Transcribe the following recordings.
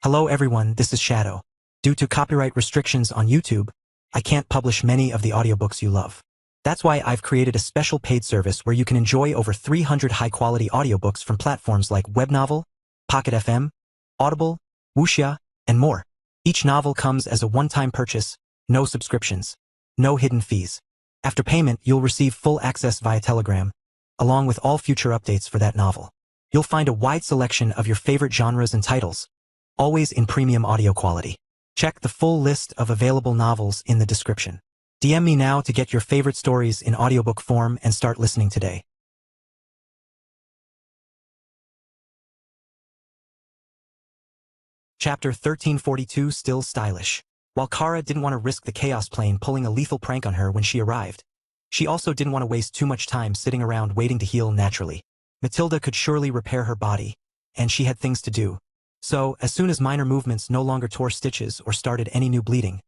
Hello everyone, this is Shadow. Due to copyright restrictions on YouTube, I can't publish many of the audiobooks you love. That's why I've created a special paid service where you can enjoy over 300 high-quality audiobooks from platforms like Webnovel, Pocket FM, Audible, Wuxia, and more. Each novel comes as a one-time purchase, no subscriptions, no hidden fees. After payment, you'll receive full access via Telegram, along with all future updates for that novel. You'll find a wide selection of your favorite genres and titles, always in premium audio quality. Check the full list of available novels in the description. DM me now to get your favorite stories in audiobook form and start listening today. Chapter 1342, Still Stylish. While Kara didn't want to risk the Chaos Plane pulling a lethal prank on her when she arrived, she also didn't want to waste too much time sitting around waiting to heal naturally. Matilda could surely repair her body, and she had things to do. So, as soon as minor movements no longer tore stitches or started any new bleeding,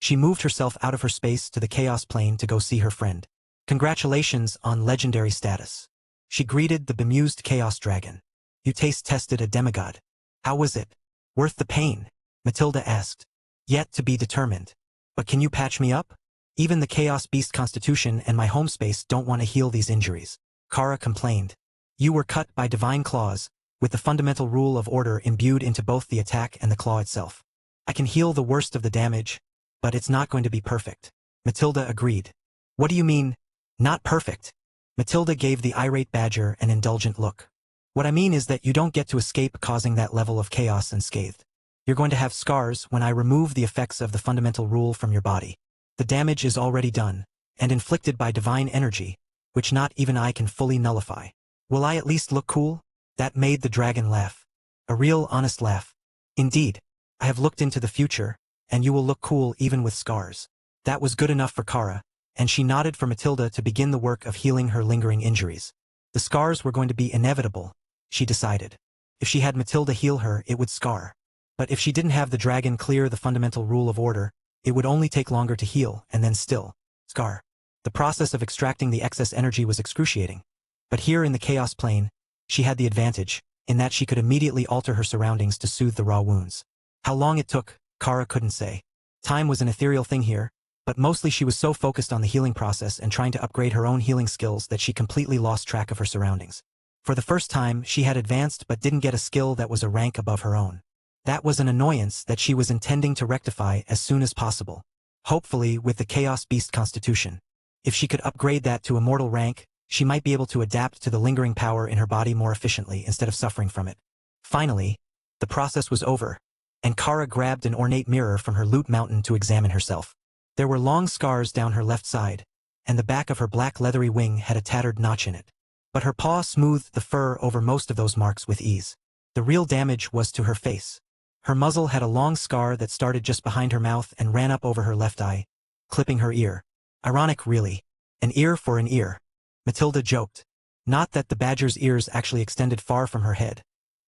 she moved herself out of her space to the Chaos Plane to go see her friend. Congratulations on legendary status. She greeted the bemused Chaos Dragon. You taste-tested a demigod. How was it? Worth the pain? Matilda asked. Yet to be determined. But can you patch me up? Even the Chaos Beast Constitution and my home space don't want to heal these injuries. Kara complained. You were cut by divine claws, with the fundamental rule of order imbued into both the attack and the claw itself. I can heal the worst of the damage, but it's not going to be perfect. Matilda agreed. What do you mean, not perfect? Matilda gave the irate badger an indulgent look. What I mean is that you don't get to escape causing that level of chaos unscathed. You're going to have scars when I remove the effects of the fundamental rule from your body. The damage is already done, and inflicted by divine energy, which not even I can fully nullify. Will I at least look cool? That made the dragon laugh. A real honest laugh. Indeed, I have looked into the future, and you will look cool even with scars. That was good enough for Kara, and she nodded for Matilda to begin the work of healing her lingering injuries. The scars were going to be inevitable, she decided. If she had Matilda heal her, it would scar. But if she didn't have the dragon clear the fundamental rule of order, it would only take longer to heal and then still scar. The process of extracting the excess energy was excruciating. But here in the Chaos Plane, she had the advantage, in that she could immediately alter her surroundings to soothe the raw wounds. How long it took, Kara couldn't say. Time was an ethereal thing here, but mostly she was so focused on the healing process and trying to upgrade her own healing skills that she completely lost track of her surroundings. For the first time, she had advanced but didn't get a skill that was a rank above her own. That was an annoyance that she was intending to rectify as soon as possible. Hopefully with the Chaos Beast Constitution. If she could upgrade that to immortal rank, she might be able to adapt to the lingering power in her body more efficiently instead of suffering from it. Finally, the process was over, and Kara grabbed an ornate mirror from her loot mountain to examine herself. There were long scars down her left side, and the back of her black leathery wing had a tattered notch in it. But her paw smoothed the fur over most of those marks with ease. The real damage was to her face. Her muzzle had a long scar that started just behind her mouth and ran up over her left eye, clipping her ear. Ironic, really. An ear for an ear. Matilda joked. Not that the badger's ears actually extended far from her head,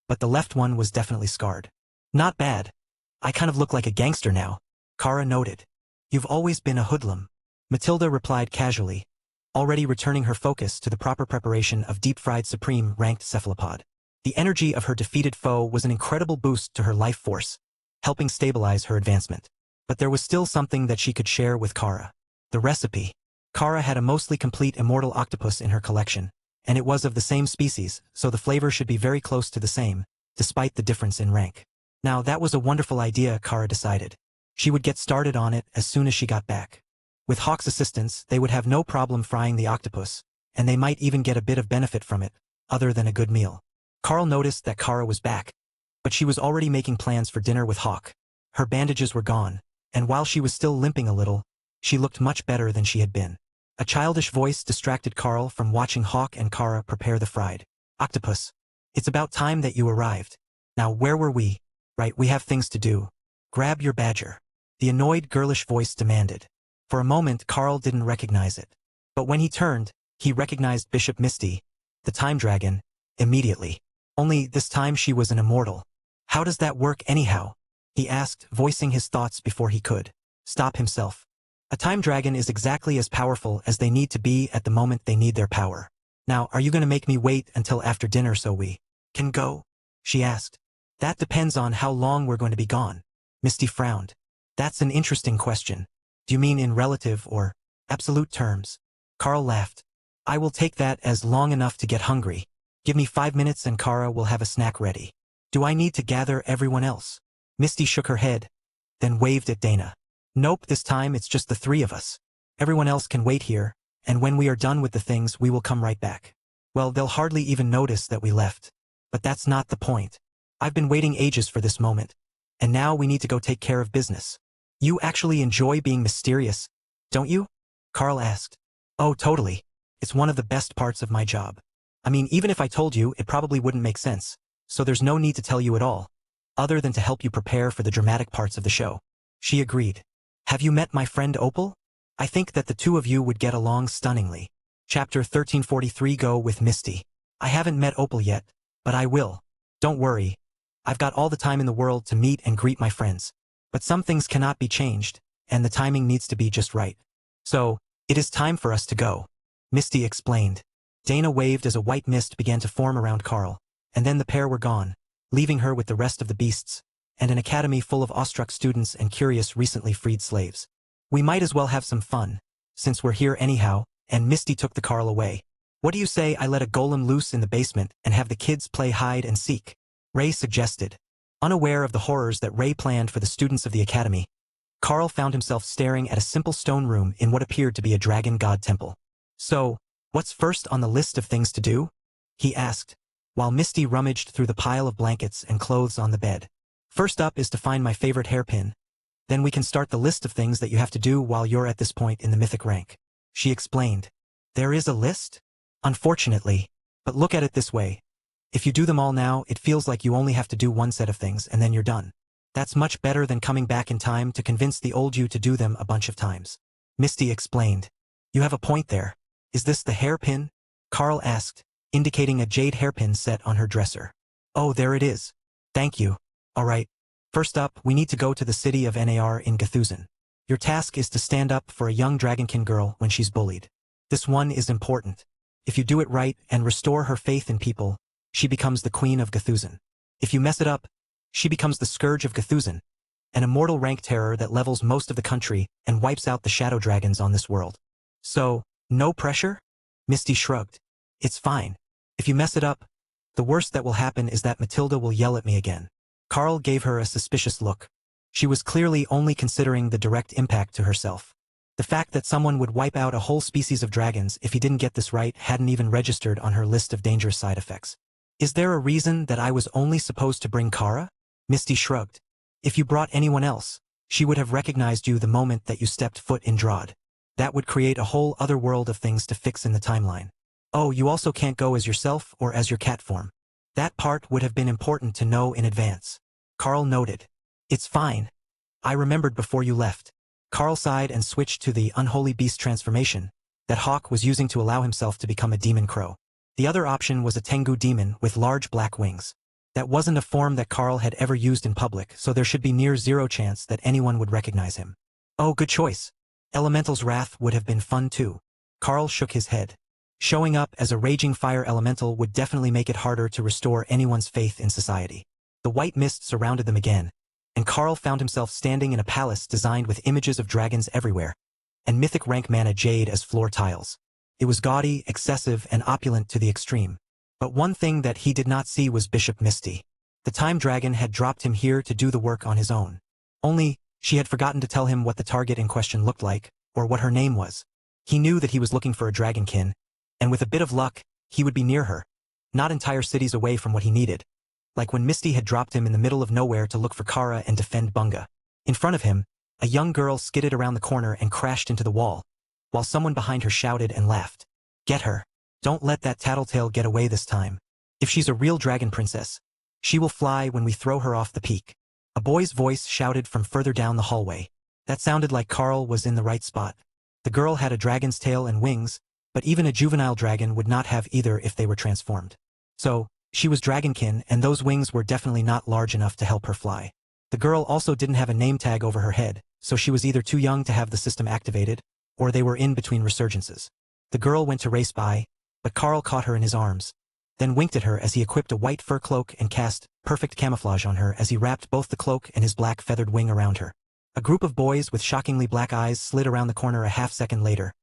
but the left one was definitely scarred. Not bad. I kind of look like a gangster now, Kara noted. You've always been a hoodlum. Matilda replied casually, already returning her focus to the proper preparation of deep-fried supreme ranked cephalopod. The energy of her defeated foe was an incredible boost to her life force, helping stabilize her advancement. But there was still something that she could share with Kara. The recipe. Kara had a mostly complete immortal octopus in her collection, and it was of the same species, so the flavor should be very close to the same, despite the difference in rank. Now that was a wonderful idea, Kara decided. She would get started on it as soon as she got back. With Hawk's assistance, they would have no problem frying the octopus, and they might even get a bit of benefit from it, other than a good meal. Carl noticed that Kara was back, but she was already making plans for dinner with Hawk. Her bandages were gone, and while she was still limping a little, she looked much better than she had been. A childish voice distracted Carl from watching Hawk and Kara prepare the fried octopus. It's about time that you arrived. Now where were we? Right, we have things to do. Grab your badger. The annoyed girlish voice demanded. For a moment Carl didn't recognize it. But when he turned, he recognized Bishop Misty, the time dragon, immediately. Only this time she was an immortal. How does that work anyhow? He asked, voicing his thoughts before he could stop himself. A time dragon is exactly as powerful as they need to be at the moment they need their power. Now, are you going to make me wait until after dinner so we can go? She asked. That depends on how long we're going to be gone. Misty frowned. That's an interesting question. Do you mean in relative or absolute terms? Carl laughed. I will take that as long enough to get hungry. Give me 5 minutes and Kara will have a snack ready. Do I need to gather everyone else? Misty shook her head, then waved at Dana. Nope, this time it's just the 3 of us. Everyone else can wait here, and when we are done with the things we will come right back. Well, they'll hardly even notice that we left. But that's not the point. I've been waiting ages for this moment. And now we need to go take care of business. You actually enjoy being mysterious, don't you? Carl asked. Oh, totally. It's one of the best parts of my job. I mean, even if I told you, it probably wouldn't make sense. So there's no need to tell you at all, other than to help you prepare for the dramatic parts of the show. She agreed. Have you met my friend Opal? I think that the 2 of you would get along stunningly. Chapter 1343 Go with Misty. I haven't met Opal yet, but I will. Don't worry. I've got all the time in the world to meet and greet my friends. But some things cannot be changed, and the timing needs to be just right. So, it is time for us to go. Misty explained. Dana waved as a white mist began to form around Carl, and then the pair were gone, leaving her with the rest of the beasts, and an academy full of awestruck students and curious recently freed slaves. We might as well have some fun, since we're here anyhow, and Misty took the Carl away. What do you say I let a golem loose in the basement and have the kids play hide and seek? Ray suggested. Unaware of the horrors that Ray planned for the students of the academy, Carl found himself staring at a simple stone room in what appeared to be a dragon god temple. So, what's first on the list of things to do? He asked, while Misty rummaged through the pile of blankets and clothes on the bed. First up is to find my favorite hairpin. Then we can start the list of things that you have to do while you're at this point in the mythic rank. She explained. There is a list? Unfortunately. But look at it this way. If you do them all now, it feels like you only have to do one set of things and then you're done. That's much better than coming back in time to convince the old you to do them a bunch of times. Misty explained. You have a point there. Is this the hairpin? Carl asked, indicating a jade hairpin set on her dresser. Oh, there it is. Thank you. All right. First up, we need to go to the city of Nar in Gathuzan. Your task is to stand up for a young dragonkin girl when she's bullied. This one is important. If you do it right and restore her faith in people, she becomes the queen of Gathuzan. If you mess it up, she becomes the scourge of Gathuzan, an immortal rank terror that levels most of the country and wipes out the shadow dragons on this world. So, no pressure? Misty shrugged. It's fine. If you mess it up, the worst that will happen is that Matilda will yell at me again. Carl gave her a suspicious look. She was clearly only considering the direct impact to herself. The fact that someone would wipe out a whole species of dragons if he didn't get this right hadn't even registered on her list of dangerous side effects. Is there a reason that I was only supposed to bring Kara? Misty shrugged. If you brought anyone else, she would have recognized you the moment that you stepped foot in Drod. That would create a whole other world of things to fix in the timeline. Oh, you also can't go as yourself or as your cat form. That part would have been important to know in advance. Carl noted. It's fine. I remembered before you left. Carl sighed and switched to the unholy beast transformation that Hawk was using to allow himself to become a demon crow. The other option was a Tengu demon with large black wings. That wasn't a form that Carl had ever used in public, so there should be near zero chance that anyone would recognize him. Oh, good choice. Elemental's Wrath would have been fun too. Carl shook his head. Showing up as a raging fire elemental would definitely make it harder to restore anyone's faith in society. The white mist surrounded them again, and Carl found himself standing in a palace designed with images of dragons everywhere, and mythic rank mana jade as floor tiles. It was gaudy, excessive, and opulent to the extreme. But one thing that he did not see was Bishop Misty. The time dragon had dropped him here to do the work on his own. Only, she had forgotten to tell him what the target in question looked like, or what her name was. He knew that he was looking for a dragonkin, and with a bit of luck, he would be near her, not entire cities away from what he needed. Like when Misty had dropped him in the middle of nowhere to look for Kara and defend Bunga. In front of him, a young girl skidded around the corner and crashed into the wall, while someone behind her shouted and laughed. Get her. Don't let that tattletale get away this time. If she's a real dragon princess, she will fly when we throw her off the peak. A boy's voice shouted from further down the hallway. That sounded like Carl was in the right spot. The girl had a dragon's tail and wings, but even a juvenile dragon would not have either if they were transformed. So, she was dragonkin, and those wings were definitely not large enough to help her fly. The girl also didn't have a name tag over her head, so she was either too young to have the system activated, or they were in between resurgences. The girl went to race by, but Carl caught her in his arms, then winked at her as he equipped a white fur cloak and cast perfect camouflage on her as he wrapped both the cloak and his black feathered wing around her. A group of boys with shockingly black eyes slid around the corner a half-second later,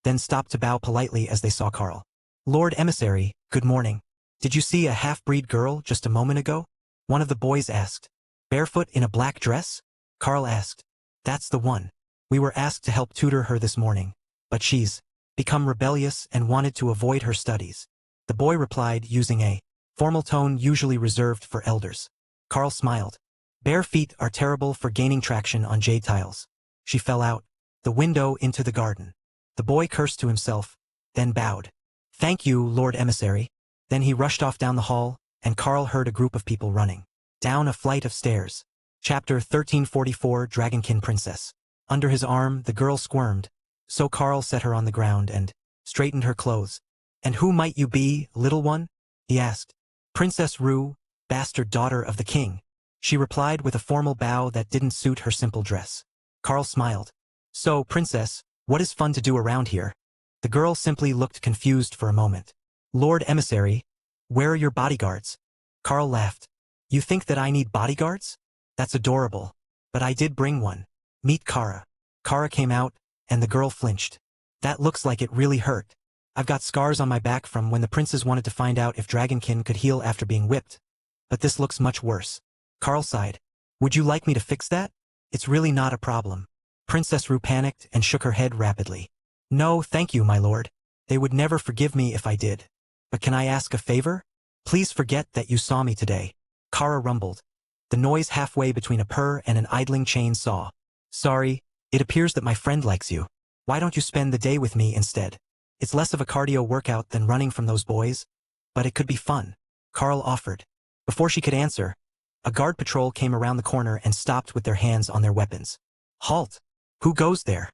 then stopped to bow politely as they saw Carl. "Lord Emissary, good morning. Did you see a half-breed girl just a moment ago?" one of the boys asked. "Barefoot in a black dress?" Carl asked. "That's the one. We were asked to help tutor her this morning, but she's become rebellious and wanted to avoid her studies," the boy replied using a formal tone usually reserved for elders. Carl smiled. "Bare feet are terrible for gaining traction on jade tiles." She fell out the window into the garden. The boy cursed to himself, then bowed. "Thank you, Lord Emissary." Then he rushed off down the hall, and Carl heard a group of people running down a flight of stairs. Chapter 1344, Dragonkin Princess. Under his arm, the girl squirmed, so Carl set her on the ground and straightened her clothes. "And who might you be, little one?" he asked. "Princess Rue, bastard daughter of the king," she replied with a formal bow that didn't suit her simple dress. Carl smiled. "So, princess, what is fun to do around here?" The girl simply looked confused for a moment. "Lord Emissary, where are your bodyguards?" Carl laughed. "You think that I need bodyguards? That's adorable. But I did bring one. Meet Kara." Kara came out, and the girl flinched. "That looks like it really hurt. I've got scars on my back from when the princes wanted to find out if Dragonkin could heal after being whipped. But this looks much worse." Carl sighed. "Would you like me to fix that?" "It's really not a problem." Princess Rue panicked and shook her head rapidly. "No, thank you, my lord. They would never forgive me if I did. But can I ask a favor? Please forget that you saw me today." Kara rumbled, the noise halfway between a purr and an idling chainsaw. "Sorry, it appears that my friend likes you. Why don't you spend the day with me instead? It's less of a cardio workout than running from those boys, but it could be fun," Carl offered. Before she could answer, a guard patrol came around the corner and stopped with their hands on their weapons. "Halt! Who goes there?"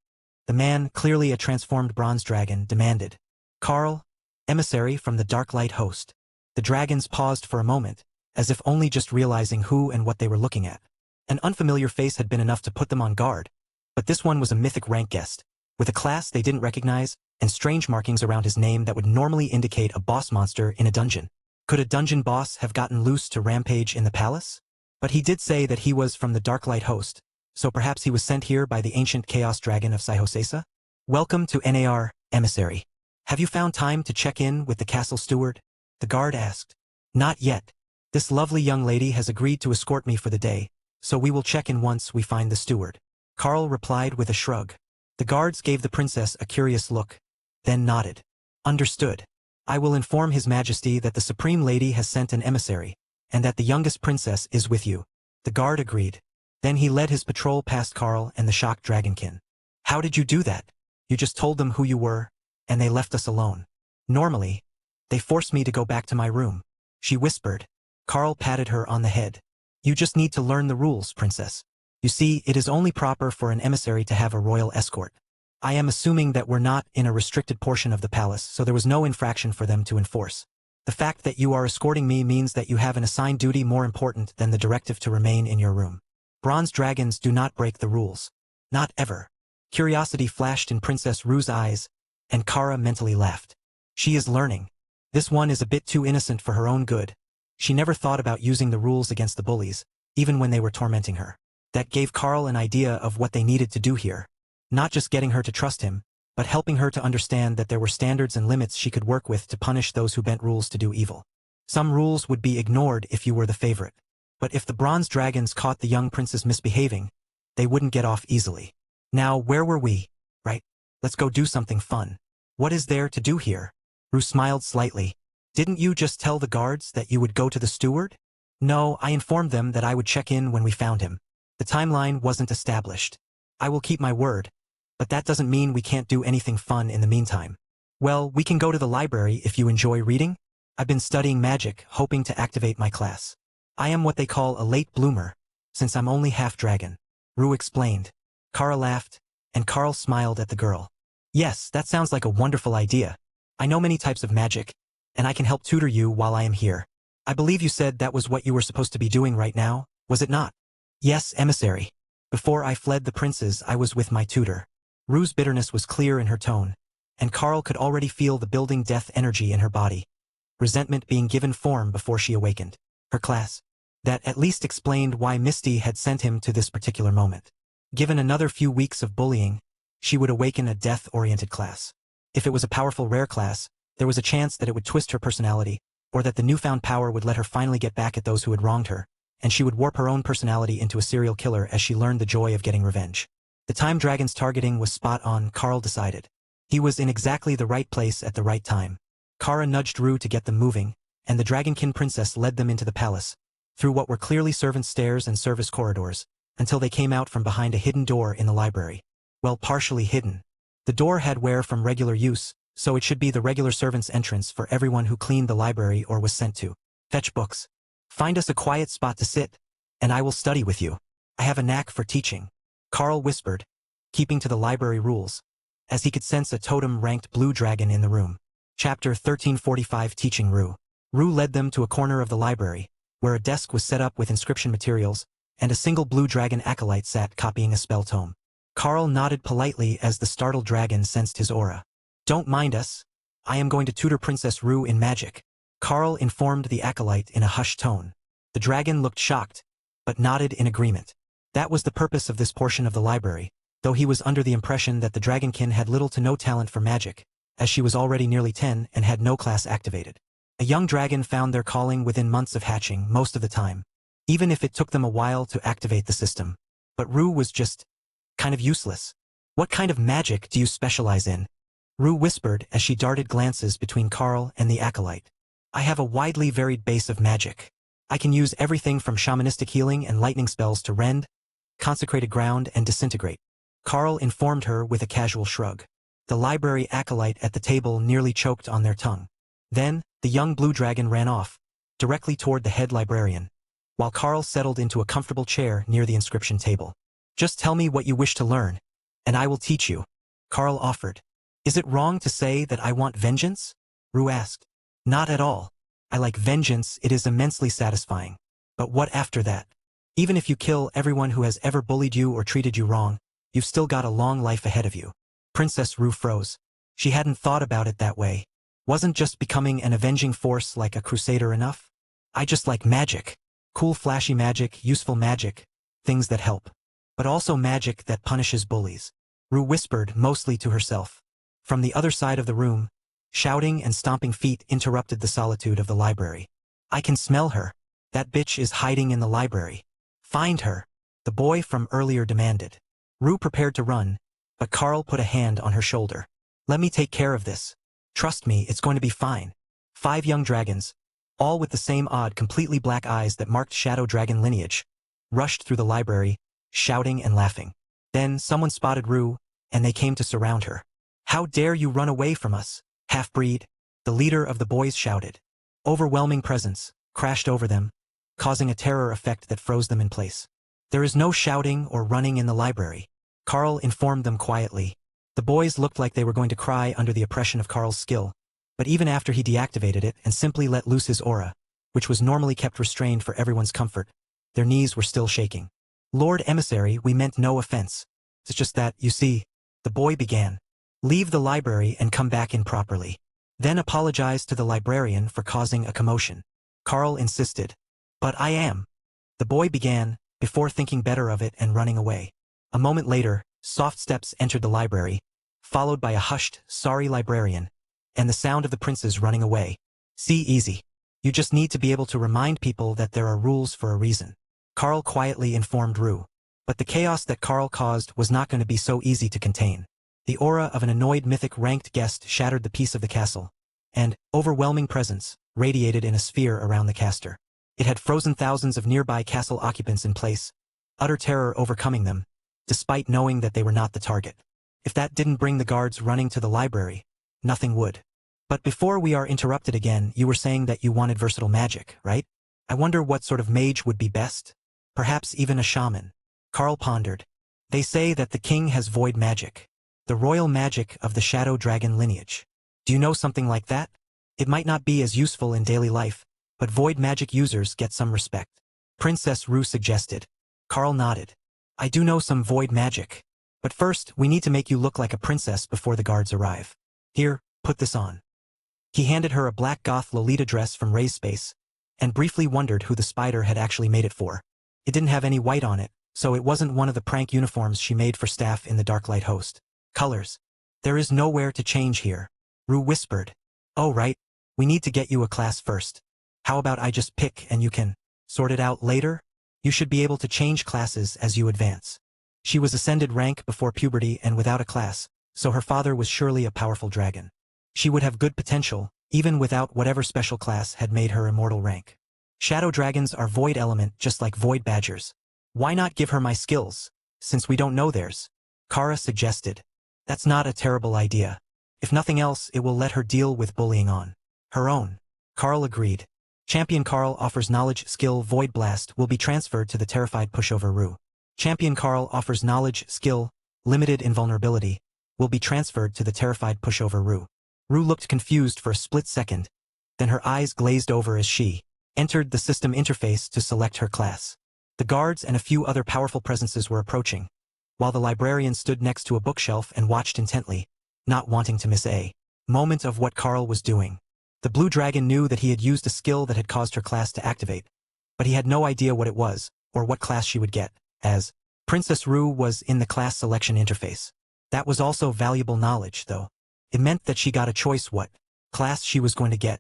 the man, clearly a transformed bronze dragon, demanded. "Carl, emissary from the Darklight host." The dragons paused for a moment, as if only just realizing who and what they were looking at. An unfamiliar face had been enough to put them on guard, but this one was a mythic rank guest, with a class they didn't recognize, and strange markings around his name that would normally indicate a boss monster in a dungeon. Could a dungeon boss have gotten loose to rampage in the palace? But he did say that he was from the Darklight host, so perhaps he was sent here by the ancient chaos dragon of Saihosesa? "Welcome to NAR, emissary. Have you found time to check in with the castle steward?" the guard asked. "Not yet. This lovely young lady has agreed to escort me for the day, so we will check in once we find the steward," Carl replied with a shrug. The guards gave the princess a curious look, then nodded. "Understood. I will inform His Majesty that the Supreme Lady has sent an emissary, and that the youngest princess is with you." The guard agreed. Then he led his patrol past Carl and the shocked Dragonkin. "How did you do that? You just told them who you were, and they left us alone." "Normally, they force me to go back to my room," she whispered. Carl patted her on the head. "You just need to learn the rules, princess. You see, it is only proper for an emissary to have a royal escort. I am assuming that we're not in a restricted portion of the palace, so there was no infraction for them to enforce. The fact that you are escorting me means that you have an assigned duty more important than the directive to remain in your room. Bronze dragons do not break the rules. Not ever." Curiosity flashed in Princess Rue's eyes, and Kara mentally laughed. She is learning. This one is a bit too innocent for her own good. She never thought about using the rules against the bullies, even when they were tormenting her. That gave Carl an idea of what they needed to do here. Not just getting her to trust him, but helping her to understand that there were standards and limits she could work with to punish those who bent rules to do evil. Some rules would be ignored if you were the favorite. But if the bronze dragons caught the young princess misbehaving, they wouldn't get off easily. Now, where were we? Right? Let's go do something fun. What is there to do here? Rue smiled slightly. Didn't you just tell the guards that you would go to the steward? No, I informed them that I would check in when we found him. The timeline wasn't established. I will keep my word. But that doesn't mean we can't do anything fun in the meantime. Well, we can go to the library if you enjoy reading. I've been studying magic, hoping to activate my class. I am what they call a late bloomer, since I'm only half dragon. Rue explained. Kara laughed, and Carl smiled at the girl. Yes, that sounds like a wonderful idea. I know many types of magic, and I can help tutor you while I am here. I believe you said that was what you were supposed to be doing right now, was it not? Yes, emissary. Before I fled the princes, I was with my tutor. Rue's bitterness was clear in her tone, and Carl could already feel the building death energy in her body. resentment being given form before she awakened. Her class. That at least explained why Misty had sent him to this particular moment. Given another few weeks of bullying, she would awaken a death-oriented class. If it was a powerful rare class, there was a chance that it would twist her personality, or that the newfound power would let her finally get back at those who had wronged her, and she would warp her own personality into a serial killer as she learned the joy of getting revenge. The time Dragon's targeting was spot on, Carl decided. He was in exactly the right place at the right time. Kara nudged Rue to get them moving, and the Dragonkin princess led them into the palace, through what were clearly servants' stairs and service corridors, until they came out from behind a hidden door in the library. Well, partially hidden. The door had wear from regular use, so it should be the regular servants' entrance for everyone who cleaned the library or was sent to fetch books. Find us a quiet spot to sit, and I will study with you. I have a knack for teaching, Carl whispered, keeping to the library rules, as he could sense a totem-ranked blue dragon in the room. Chapter 1345 Teaching Rue. Rue led them to a corner of the library, where a desk was set up with inscription materials, and a single blue dragon acolyte sat copying a spell tome. Carl nodded politely as the startled dragon sensed his aura. Don't mind us. I am going to tutor Princess Rue in magic, Carl informed the acolyte in a hushed tone. The dragon looked shocked, but nodded in agreement. That was the purpose of this portion of the library, though he was under the impression that the Dragonkin had little to no talent for magic, as she was already nearly 10 and had no class activated. A young dragon found their calling within months of hatching most of the time, even if it took them a while to activate the system. But Rue was just kind of useless. What kind of magic do you specialize in? Rue whispered as she darted glances between Carl and the acolyte. I have a widely varied base of magic. I can use everything from shamanistic healing and lightning spells to rend, consecrated ground, and disintegrate, Carl informed her with a casual shrug. The library acolyte at the table nearly choked on their tongue. Then, the young blue dragon ran off, directly toward the head librarian, while Carl settled into a comfortable chair near the inscription table. Just tell me what you wish to learn, and I will teach you, Carl offered. Is it wrong to say that I want vengeance? Rue asked. Not at all. I like vengeance, it is immensely satisfying. But what after that? Even if you kill everyone who has ever bullied you or treated you wrong, you've still got a long life ahead of you. Princess Rue froze. She hadn't thought about it that way. Wasn't just becoming an avenging force like a crusader enough? I just like magic. Cool flashy magic, useful magic, things that help. But also magic that punishes bullies. Rue whispered, mostly to herself. From the other side of the room, shouting and stomping feet interrupted the solitude of the library. I can smell her. That bitch is hiding in the library. Find her, the boy from earlier demanded. Rue prepared to run, but Carl put a hand on her shoulder. Let me take care of this. Trust me, it's going to be fine. 5 young dragons, all with the same odd, completely black eyes that marked shadow dragon lineage, rushed through the library, shouting and laughing. Then someone spotted Rue, and they came to surround her. How dare you run away from us, half-breed? The leader of the boys shouted. Overwhelming presence crashed over them, causing a terror effect that froze them in place. There is no shouting or running in the library, Carl informed them quietly. The boys looked like they were going to cry under the oppression of Carl's skill, but even after he deactivated it and simply let loose his aura, which was normally kept restrained for everyone's comfort, their knees were still shaking. Lord Emissary, we meant no offense. It's just that, you see, the boy began. Leave the library and come back in properly. Then apologize to the librarian for causing a commotion. Carl insisted. But I am. The boy began, before thinking better of it and running away. A moment later, soft steps entered the library, followed by a hushed, sorry librarian, and the sound of the princes running away. See, easy. You just need to be able to remind people that there are rules for a reason, Carl quietly informed Rue. But the chaos that Carl caused was not going to be so easy to contain. The aura of an annoyed mythic ranked guest shattered the peace of the castle, and overwhelming presence radiated in a sphere around the caster. It had frozen thousands of nearby castle occupants in place, utter terror overcoming them, despite knowing that they were not the target. If that didn't bring the guards running to the library, nothing would. But before we are interrupted again, you were saying that you wanted versatile magic, right? I wonder what sort of mage would be best. Perhaps even a shaman. Carl pondered. They say that the king has void magic, the royal magic of the shadow dragon lineage. Do you know something like that? It might not be as useful in daily life, but void magic users get some respect. Princess Rue suggested. Carl nodded. I do know some void magic. But first, we need to make you look like a princess before the guards arrive. Here, put this on. He handed her a black goth Lolita dress from Ray's Space, and briefly wondered who the spider had actually made it for. It didn't have any white on it, so it wasn't one of the prank uniforms she made for staff in the Darklight Host. Colors. There is nowhere to change here, Rue whispered. Oh right, we need to get you a class first. How about I just pick and you can sort it out later? You should be able to change classes as you advance. She was ascended rank before puberty and without a class, so her father was surely a powerful dragon. She would have good potential, even without whatever special class had made her immortal rank. Shadow dragons are void element just like void badgers. Why not give her my skills, since we don't know theirs? Kara suggested. That's not a terrible idea. If nothing else, it will let her deal with bullying on her own. Carl agreed. Champion Carl offers knowledge skill Void Blast will be transferred to the terrified pushover Rue. Champion Carl offers knowledge skill Limited Invulnerability will be transferred to the terrified pushover Rue. Rue looked confused for a split second, then her eyes glazed over as she entered the system interface to select her class. The guards and a few other powerful presences were approaching, while the librarian stood next to a bookshelf and watched intently, not wanting to miss a moment of what Carl was doing. The blue dragon knew that he had used a skill that had caused her class to activate, but he had no idea what it was, or what class she would get, as Princess Rue was in the class selection interface. That was also valuable knowledge, though. It meant that she got a choice what class she was going to get.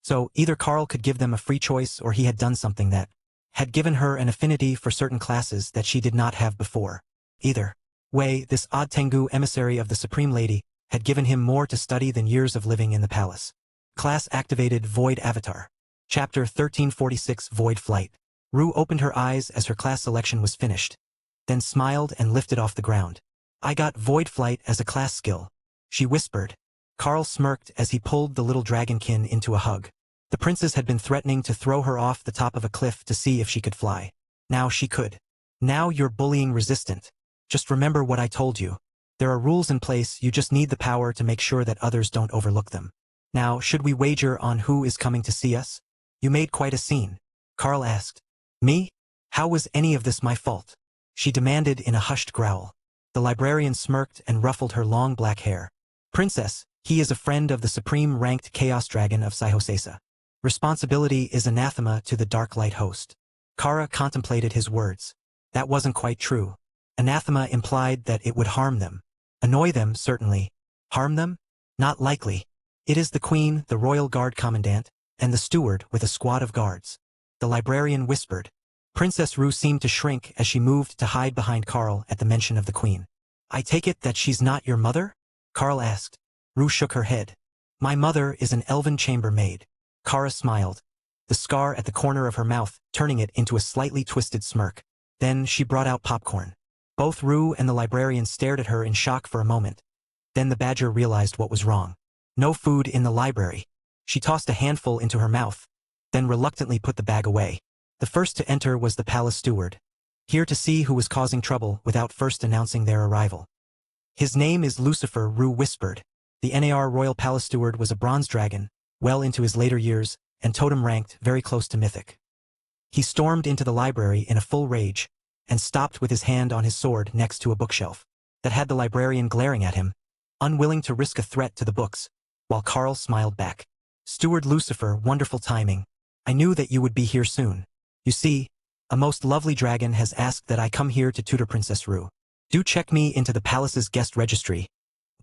So either Carl could give them a free choice or he had done something that had given her an affinity for certain classes that she did not have before. Either way, this odd Tengu emissary of the Supreme Lady had given him more to study than years of living in the palace. Class-activated Void Avatar. Chapter 1346 Void Flight. Rue opened her eyes as her class selection was finished, then smiled and lifted off the ground. I got Void Flight as a class skill, she whispered. Carl smirked as he pulled the little dragonkin into a hug. The princess had been threatening to throw her off the top of a cliff to see if she could fly. Now she could. Now you're bullying resistant. Just remember what I told you. There are rules in place, you just need the power to make sure that others don't overlook them. Now, should we wager on who is coming to see us? You made quite a scene. Carl asked. Me? How was any of this my fault? She demanded in a hushed growl. The librarian smirked and ruffled her long black hair. Princess, he is a friend of the supreme-ranked Chaos Dragon of Saihosesa. Responsibility is anathema to the Darklight Host. Kara contemplated his words. That wasn't quite true. Anathema implied that it would harm them. Annoy them, certainly. Harm them? Not likely. It is the Queen, the Royal Guard Commandant, and the steward with a squad of guards. The librarian whispered. Princess Rue seemed to shrink as she moved to hide behind Carl at the mention of the Queen. I take it that she's not your mother? Carl asked. Rue shook her head. My mother is an elven chambermaid. Kara smiled, the scar at the corner of her mouth turning it into a slightly twisted smirk. Then she brought out popcorn. Both Rue and the librarian stared at her in shock for a moment. Then the badger realized what was wrong. No food in the library. She tossed a handful into her mouth, then reluctantly put the bag away. The first to enter was the palace steward, here to see who was causing trouble without first announcing their arrival. His name is Lucifer, Rue whispered. The NAR Royal Palace Steward was a bronze dragon, well into his later years, and totem ranked very close to mythic. He stormed into the library in a full rage, and stopped with his hand on his sword next to a bookshelf that had the librarian glaring at him, unwilling to risk a threat to the books, while Carl smiled back. Steward Lucifer, wonderful timing. I knew that you would be here soon. You see, a most lovely dragon has asked that I come here to tutor Princess Rue. Do check me into the palace's guest registry,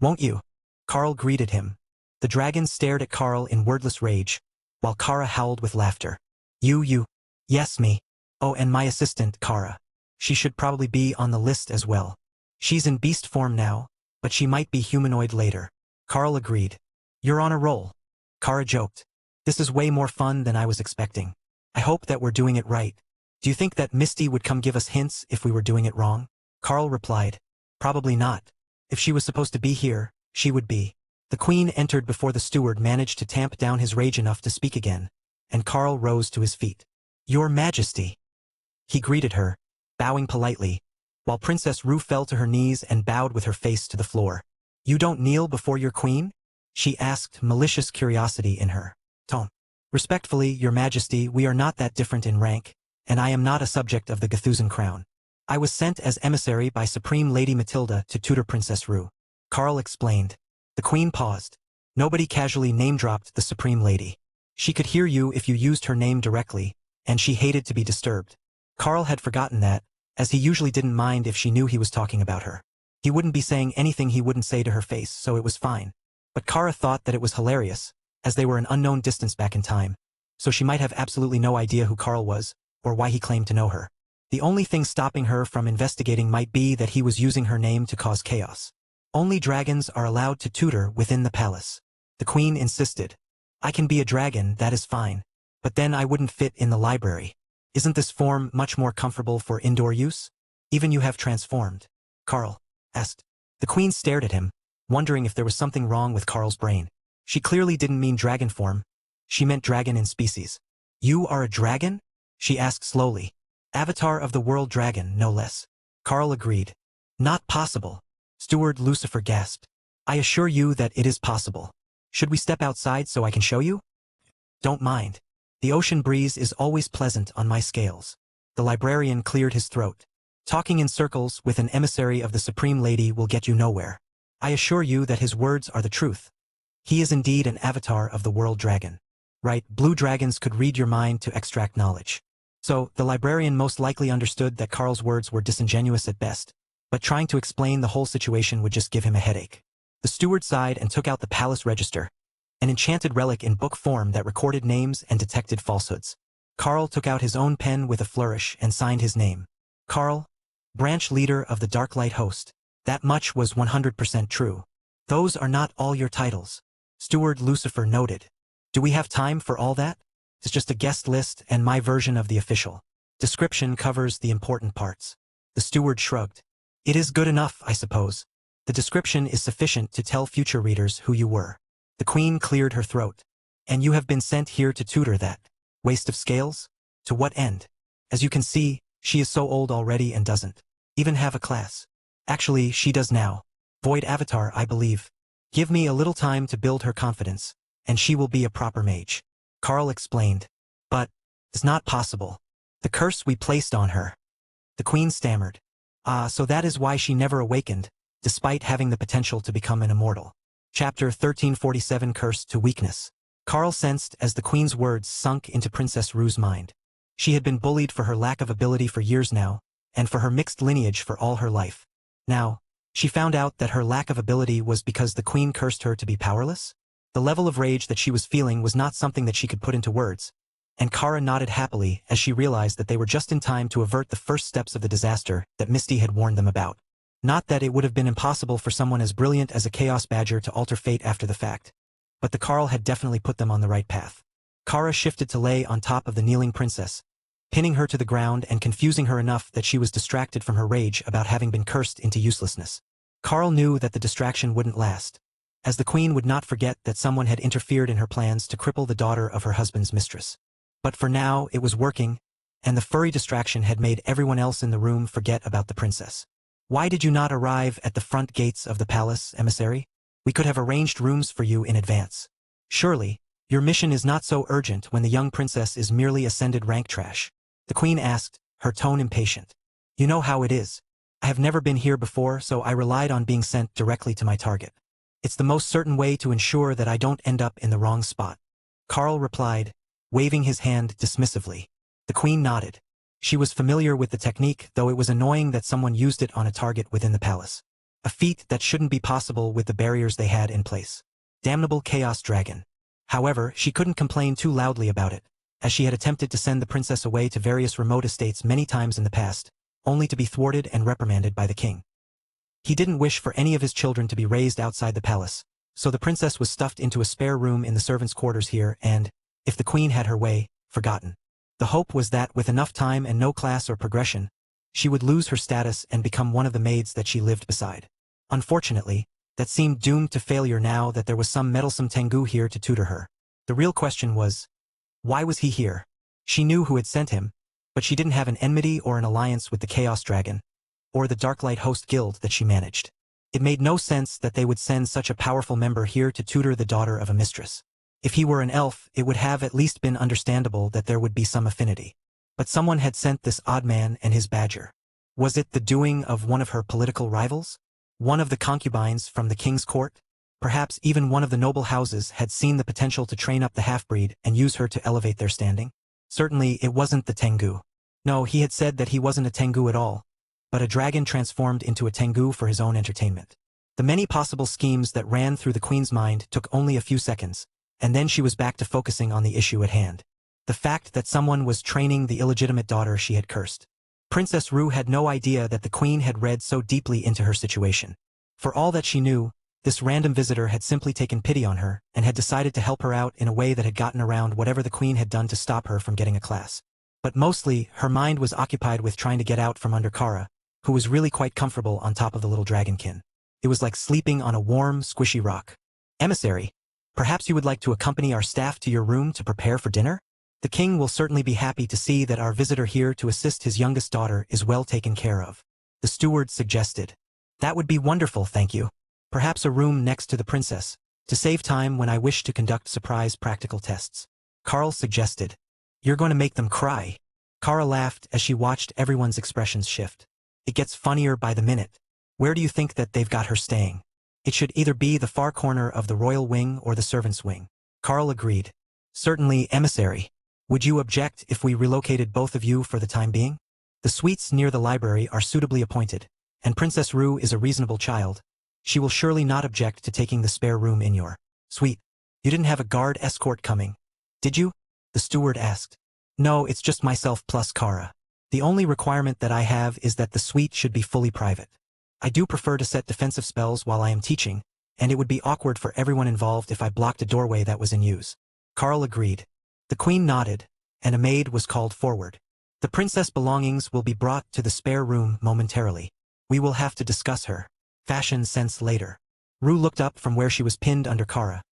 won't you? Carl greeted him. The dragon stared at Carl in wordless rage, while Kara howled with laughter. You. Yes, me. Oh, and my assistant, Kara. She should probably be on the list as well. She's in beast form now, but she might be humanoid later. Carl agreed. You're on a roll. Kara joked. This is way more fun than I was expecting. I hope that we're doing it right. Do you think that Misty would come give us hints if we were doing it wrong? Carl replied. Probably not. If she was supposed to be here, she would be. The Queen entered before the steward managed to tamp down his rage enough to speak again, and Carl rose to his feet. Your Majesty. He greeted her, bowing politely, while Princess Rue fell to her knees and bowed with her face to the floor. You don't kneel before your queen? She asked, malicious curiosity in her tone. Respectfully, Your Majesty, we are not that different in rank, and I am not a subject of the Gathusan crown. I was sent as emissary by Supreme Lady Matilda to tutor Princess Rue. Carl explained. The Queen paused. Nobody casually name-dropped the Supreme Lady. She could hear you if you used her name directly, and she hated to be disturbed. Carl had forgotten that, as he usually didn't mind if she knew he was talking about her. He wouldn't be saying anything he wouldn't say to her face, so it was fine. But Kara thought that it was hilarious, as they were an unknown distance back in time, so she might have absolutely no idea who Carl was, or why he claimed to know her. The only thing stopping her from investigating might be that he was using her name to cause chaos. Only dragons are allowed to tutor within the palace. The queen insisted. I can be a dragon, that is fine. But then I wouldn't fit in the library. Isn't this form much more comfortable for indoor use? Even you have transformed. Carl asked. The queen stared at him, wondering if there was something wrong with Carl's brain. She clearly didn't mean dragon form. She meant dragon in species. You are a dragon? She asked slowly. Avatar of the world dragon, no less. Carl agreed. Not possible. Steward Lucifer gasped. I assure you that it is possible. Should we step outside so I can show you? Don't mind. The ocean breeze is always pleasant on my scales. The librarian cleared his throat. Talking in circles with an emissary of the Supreme Lady will get you nowhere. I assure you that his words are the truth. He is indeed an avatar of the world dragon. Right, blue dragons could read your mind to extract knowledge. So, the librarian most likely understood that Carl's words were disingenuous at best, but trying to explain the whole situation would just give him a headache. The steward sighed and took out the palace register, an enchanted relic in book form that recorded names and detected falsehoods. Carl took out his own pen with a flourish and signed his name. Carl, branch leader of the Darklight host. That much was 100% true. Those are not all your titles. Steward Lucifer noted. Do we have time for all that? It's just a guest list and my version of the official. Description covers the important parts. The steward shrugged. It is good enough, I suppose. The description is sufficient to tell future readers who you were. The queen cleared her throat. And you have been sent here to tutor that. Waste of scales? To what end? As you can see, she is so old already and doesn't even have a class. Actually, she does now. Void Avatar, I believe. Give me a little time to build her confidence, and she will be a proper mage. Carl explained. But, it's not possible. The curse we placed on her. The queen stammered. So that is why she never awakened, despite having the potential to become an immortal. Chapter 1347 Curse to Weakness. Carl sensed as the queen's words sunk into Princess Rue's mind. She had been bullied for her lack of ability for years now, and for her mixed lineage for all her life. Now, she found out that her lack of ability was because the queen cursed her to be powerless? The level of rage that she was feeling was not something that she could put into words, and Kara nodded happily as she realized that they were just in time to avert the first steps of the disaster that Misty had warned them about. Not that it would have been impossible for someone as brilliant as a Chaos Badger to alter fate after the fact, but the Carl had definitely put them on the right path. Kara shifted to lay on top of the kneeling princess, pinning her to the ground and confusing her enough that she was distracted from her rage about having been cursed into uselessness. Carl knew that the distraction wouldn't last, as the queen would not forget that someone had interfered in her plans to cripple the daughter of her husband's mistress. But for now, it was working, and the furry distraction had made everyone else in the room forget about the princess. Why did you not arrive at the front gates of the palace, emissary? We could have arranged rooms for you in advance. Surely, your mission is not so urgent when the young princess is merely ascended rank trash. The queen asked, her tone impatient. You know how it is. I have never been here before, so I relied on being sent directly to my target. It's the most certain way to ensure that I don't end up in the wrong spot. Carl replied, waving his hand dismissively. The queen nodded. She was familiar with the technique, though it was annoying that someone used it on a target within the palace. A feat that shouldn't be possible with the barriers they had in place. Damnable Chaos Dragon. However, she couldn't complain too loudly about it, as she had attempted to send the princess away to various remote estates many times in the past, only to be thwarted and reprimanded by the king. He didn't wish for any of his children to be raised outside the palace, so the princess was stuffed into a spare room in the servants' quarters here and, if the queen had her way, forgotten. The hope was that with enough time and no class or progression, she would lose her status and become one of the maids that she lived beside. Unfortunately, that seemed doomed to failure now that there was some meddlesome Tengu here to tutor her. The real question was, why was he here? She knew who had sent him, but she didn't have an enmity or an alliance with the Chaos Dragon, or the Darklight Host Guild that she managed. It made no sense that they would send such a powerful member here to tutor the daughter of a mistress. If he were an elf, it would have at least been understandable that there would be some affinity. But someone had sent this odd man and his badger. Was it the doing of one of her political rivals? One of the concubines from the king's court? Perhaps even one of the noble houses had seen the potential to train up the half-breed and use her to elevate their standing. Certainly, it wasn't the Tengu. No, he had said that he wasn't a Tengu at all, but a dragon transformed into a Tengu for his own entertainment. The many possible schemes that ran through the queen's mind took only a few seconds, and then she was back to focusing on the issue at hand. The fact that someone was training the illegitimate daughter she had cursed. Princess Ru had no idea that the queen had read so deeply into her situation. For all that she knew, this random visitor had simply taken pity on her and had decided to help her out in a way that had gotten around whatever the queen had done to stop her from getting a class. But mostly, her mind was occupied with trying to get out from under Kara, who was really quite comfortable on top of the little dragonkin. It was like sleeping on a warm, squishy rock. Emissary, perhaps you would like to accompany our staff to your room to prepare for dinner? The king will certainly be happy to see that our visitor here to assist his youngest daughter is well taken care of. The steward suggested. That would be wonderful, thank you. Perhaps a room next to the princess, to save time when I wish to conduct surprise practical tests. Carl suggested. You're going to make them cry. Kara laughed as she watched everyone's expressions shift. It gets funnier by the minute. Where do you think that they've got her staying? It should either be the far corner of the royal wing or the servants' wing. Carl agreed. Certainly, emissary. Would you object if we relocated both of you for the time being? The suites near the library are suitably appointed, and Princess Ru is a reasonable child. She will surely not object to taking the spare room in your suite. You didn't have a guard escort coming, did you? The steward asked. No, it's just myself plus Kara. The only requirement that I have is that the suite should be fully private. I do prefer to set defensive spells while I am teaching, and it would be awkward for everyone involved if I blocked a doorway that was in use. Carl agreed. The queen nodded, and a maid was called forward. The princess' belongings will be brought to the spare room momentarily. We will have to discuss her fashion sense later. Ru looked up from where she was pinned under Kara,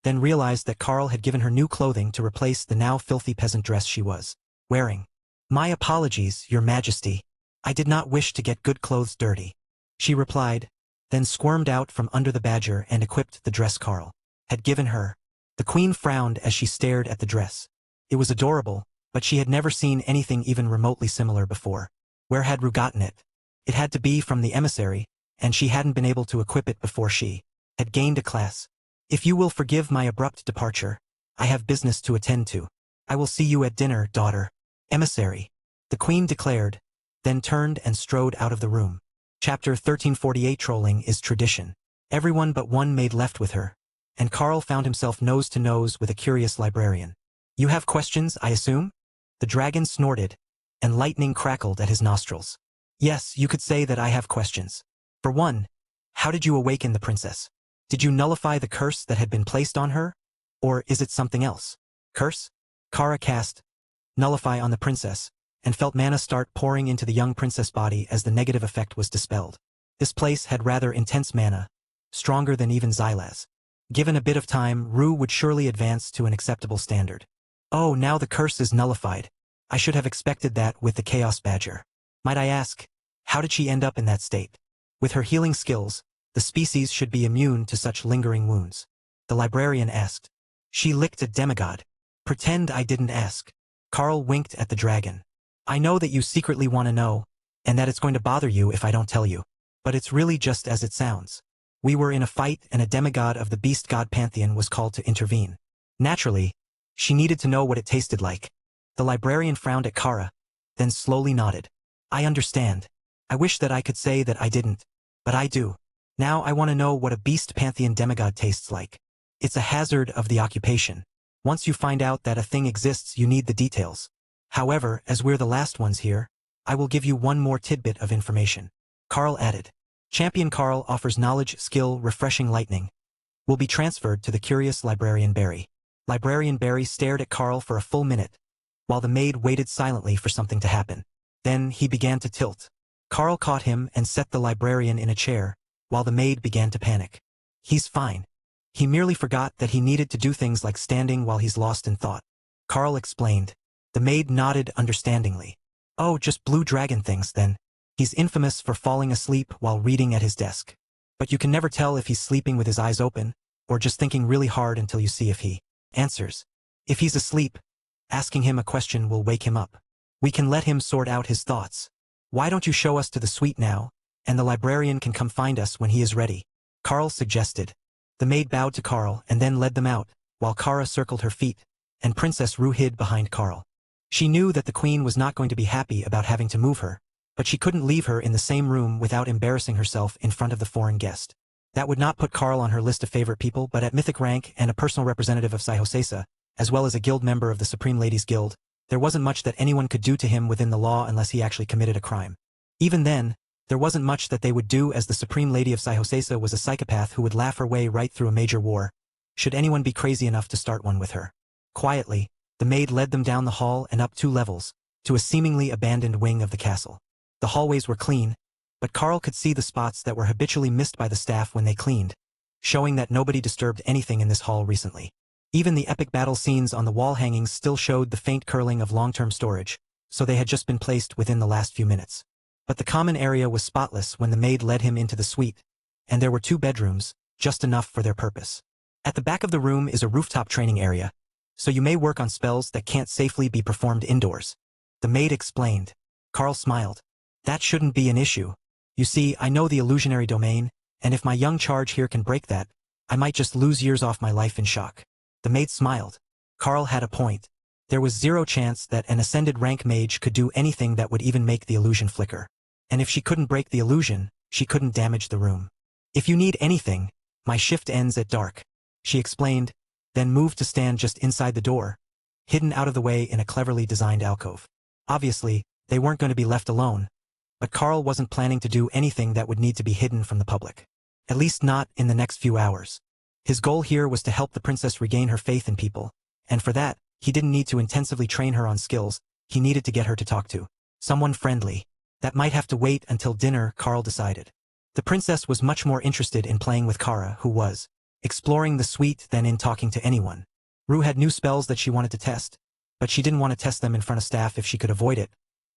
then realized that Carl had given her new clothing to replace the now filthy peasant dress she was wearing. My apologies, your majesty. I did not wish to get good clothes dirty, she replied, then squirmed out from under the badger and equipped the dress Carl had given her. The queen frowned as she stared at the dress. It was adorable, but she had never seen anything even remotely similar before. Where had Ru gotten it? It had to be from the emissary, and she hadn't been able to equip it before she had gained a class. If you will forgive my abrupt departure, I have business to attend to. I will see you at dinner, daughter. Emissary, the queen declared, then turned and strode out of the room. Chapter 1348. Trolling is tradition. Everyone but one maid left with her, and Carl found himself nose to nose with a curious librarian. You have questions, I assume? The dragon snorted, and lightning crackled at his nostrils. Yes, you could say that I have questions. For one, how did you awaken the princess? Did you nullify the curse that had been placed on her? Or is it something else? Curse? Kara cast nullify on the princess, and felt mana start pouring into the young princess body as the negative effect was dispelled. This place had rather intense mana, stronger than even Xylaz. Given a bit of time, Ru would surely advance to an acceptable standard. Oh, now the curse is nullified. I should have expected that with the Chaos Badger. Might I ask, how did she end up in that state? With her healing skills, the species should be immune to such lingering wounds. The librarian asked. She licked a demigod. Pretend I didn't ask. Carl winked at the dragon. I know that you secretly want to know, and that it's going to bother you if I don't tell you. But it's really just as it sounds. We were in a fight and a demigod of the beast god pantheon was called to intervene. Naturally, she needed to know what it tasted like. The librarian frowned at Kara, then slowly nodded. I understand. I wish that I could say that I didn't, but I do. Now I want to know what a beast pantheon demigod tastes like. It's a hazard of the occupation. Once you find out that a thing exists, you need the details. However, as we're the last ones here, I will give you one more tidbit of information. Carl added. Champion Carl offers knowledge, skill, refreshing lightning. Will be transferred to the curious Librarian Barry. Librarian Barry stared at Carl for a full minute, while the maid waited silently for something to happen. Then he began to tilt. Carl caught him and set the librarian in a chair, while the maid began to panic. He's fine. He merely forgot that he needed to do things like standing while he's lost in thought. Carl explained. The maid nodded understandingly. Oh, just blue dragon things then. He's infamous for falling asleep while reading at his desk. But you can never tell if he's sleeping with his eyes open, or just thinking really hard until you see if he answers. If he's asleep, asking him a question will wake him up. We can let him sort out his thoughts. Why don't you show us to the suite now, and the librarian can come find us when he is ready? Carl suggested. The maid bowed to Carl and then led them out, while Kara circled her feet, and Princess Rue hid behind Carl. She knew that the queen was not going to be happy about having to move her, but she couldn't leave her in the same room without embarrassing herself in front of the foreign guest. That would not put Carl on her list of favorite people, but at mythic rank and a personal representative of Saihosesa, as well as a guild member of the Supreme Ladies Guild, there wasn't much that anyone could do to him within the law unless he actually committed a crime. Even then, there wasn't much that they would do, as the Supreme Lady of Saihosesa was a psychopath who would laugh her way right through a major war, should anyone be crazy enough to start one with her. Quietly, the maid led them down the hall and up 2 levels, to a seemingly abandoned wing of the castle. The hallways were clean, but Carl could see the spots that were habitually missed by the staff when they cleaned, showing that nobody disturbed anything in this hall recently. Even the epic battle scenes on the wall hangings still showed the faint curling of long-term storage, so they had just been placed within the last few minutes. But the common area was spotless when the maid led him into the suite, and there were 2 bedrooms, just enough for their purpose. At the back of the room is a rooftop training area, so you may work on spells that can't safely be performed indoors. The maid explained. Carl smiled. That shouldn't be an issue. You see, I know the illusionary domain, and if my young charge here can break that, I might just lose years off my life in shock. The maid smiled. Carl had a point. There was 0 chance that an ascended rank mage could do anything that would even make the illusion flicker. And if she couldn't break the illusion, she couldn't damage the room. If you need anything, my shift ends at dark, she explained, then moved to stand just inside the door, hidden out of the way in a cleverly designed alcove. Obviously, they weren't going to be left alone, but Carl wasn't planning to do anything that would need to be hidden from the public. At least not in the next few hours. His goal here was to help the princess regain her faith in people, and for that, he didn't need to intensively train her on skills, he needed to get her to talk to someone friendly. That might have to wait until dinner, Carl decided. The princess was much more interested in playing with Kara, who was exploring the suite, than in talking to anyone. Rue had new spells that she wanted to test, but she didn't want to test them in front of staff if she could avoid it,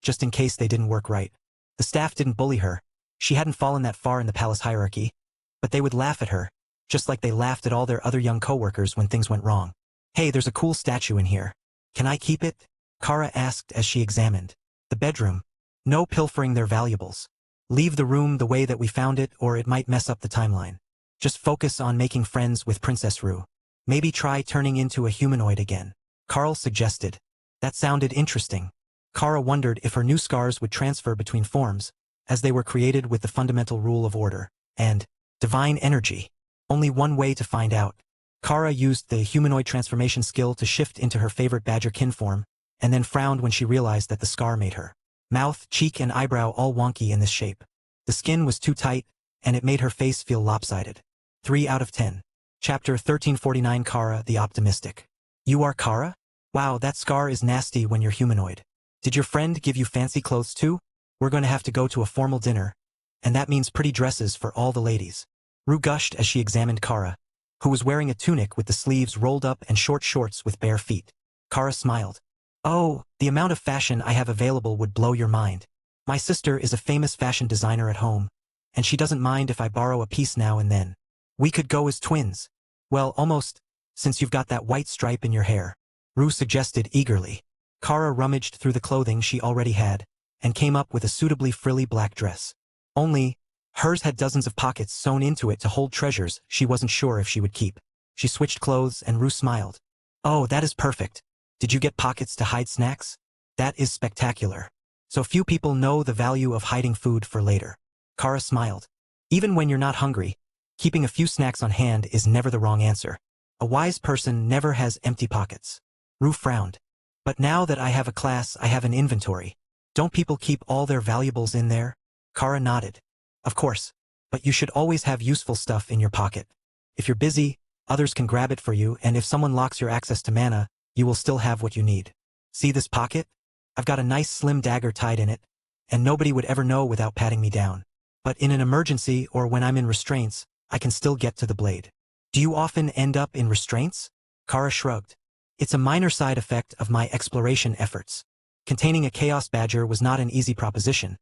just in case they didn't work right. The staff didn't bully her, she hadn't fallen that far in the palace hierarchy, but they would laugh at her, just like they laughed at all their other young co-workers when things went wrong. Hey, there's a cool statue in here. Can I keep it? Kara asked as she examined the bedroom. No pilfering their valuables. Leave the room the way that we found it, or it might mess up the timeline. Just focus on making friends with Princess Rue. Maybe try turning into a humanoid again. Carl suggested. That sounded interesting. Kara wondered if her new scars would transfer between forms, as they were created with the fundamental rule of order and divine energy. Only one way to find out. Kara used the humanoid transformation skill to shift into her favorite badger kin form, and then frowned when she realized that the scar made her mouth, cheek, and eyebrow all wonky in this shape. The skin was too tight, and it made her face feel lopsided. 3 out of 10. Chapter 1349. Kara the Optimistic. You are Kara? Wow, that scar is nasty when you're humanoid. Did your friend give you fancy clothes too? We're going to have to go to a formal dinner, and that means pretty dresses for all the ladies. Rue gushed as she examined Kara, who was wearing a tunic with the sleeves rolled up and short shorts with bare feet. Kara smiled. Oh, the amount of fashion I have available would blow your mind. My sister is a famous fashion designer at home, and she doesn't mind if I borrow a piece now and then. We could go as twins. Well, almost, since you've got that white stripe in your hair, Rue suggested eagerly. Kara rummaged through the clothing she already had, and came up with a suitably frilly black dress. Only, hers had dozens of pockets sewn into it to hold treasures she wasn't sure if she would keep. She switched clothes and Rue smiled. Oh, that is perfect. Did you get pockets to hide snacks? That is spectacular. So few people know the value of hiding food for later. Kara smiled. Even when you're not hungry, keeping a few snacks on hand is never the wrong answer. A wise person never has empty pockets. Rue frowned. But now that I have a class, I have an inventory. Don't people keep all their valuables in there? Kara nodded. Of course, but you should always have useful stuff in your pocket. If you're busy, others can grab it for you, and if someone locks your access to mana, you will still have what you need. See this pocket? I've got a nice slim dagger tied in it, and nobody would ever know without patting me down. But in an emergency or when I'm in restraints, I can still get to the blade. Do you often end up in restraints? Kara shrugged. It's a minor side effect of my exploration efforts. Containing a chaos badger was not an easy proposition,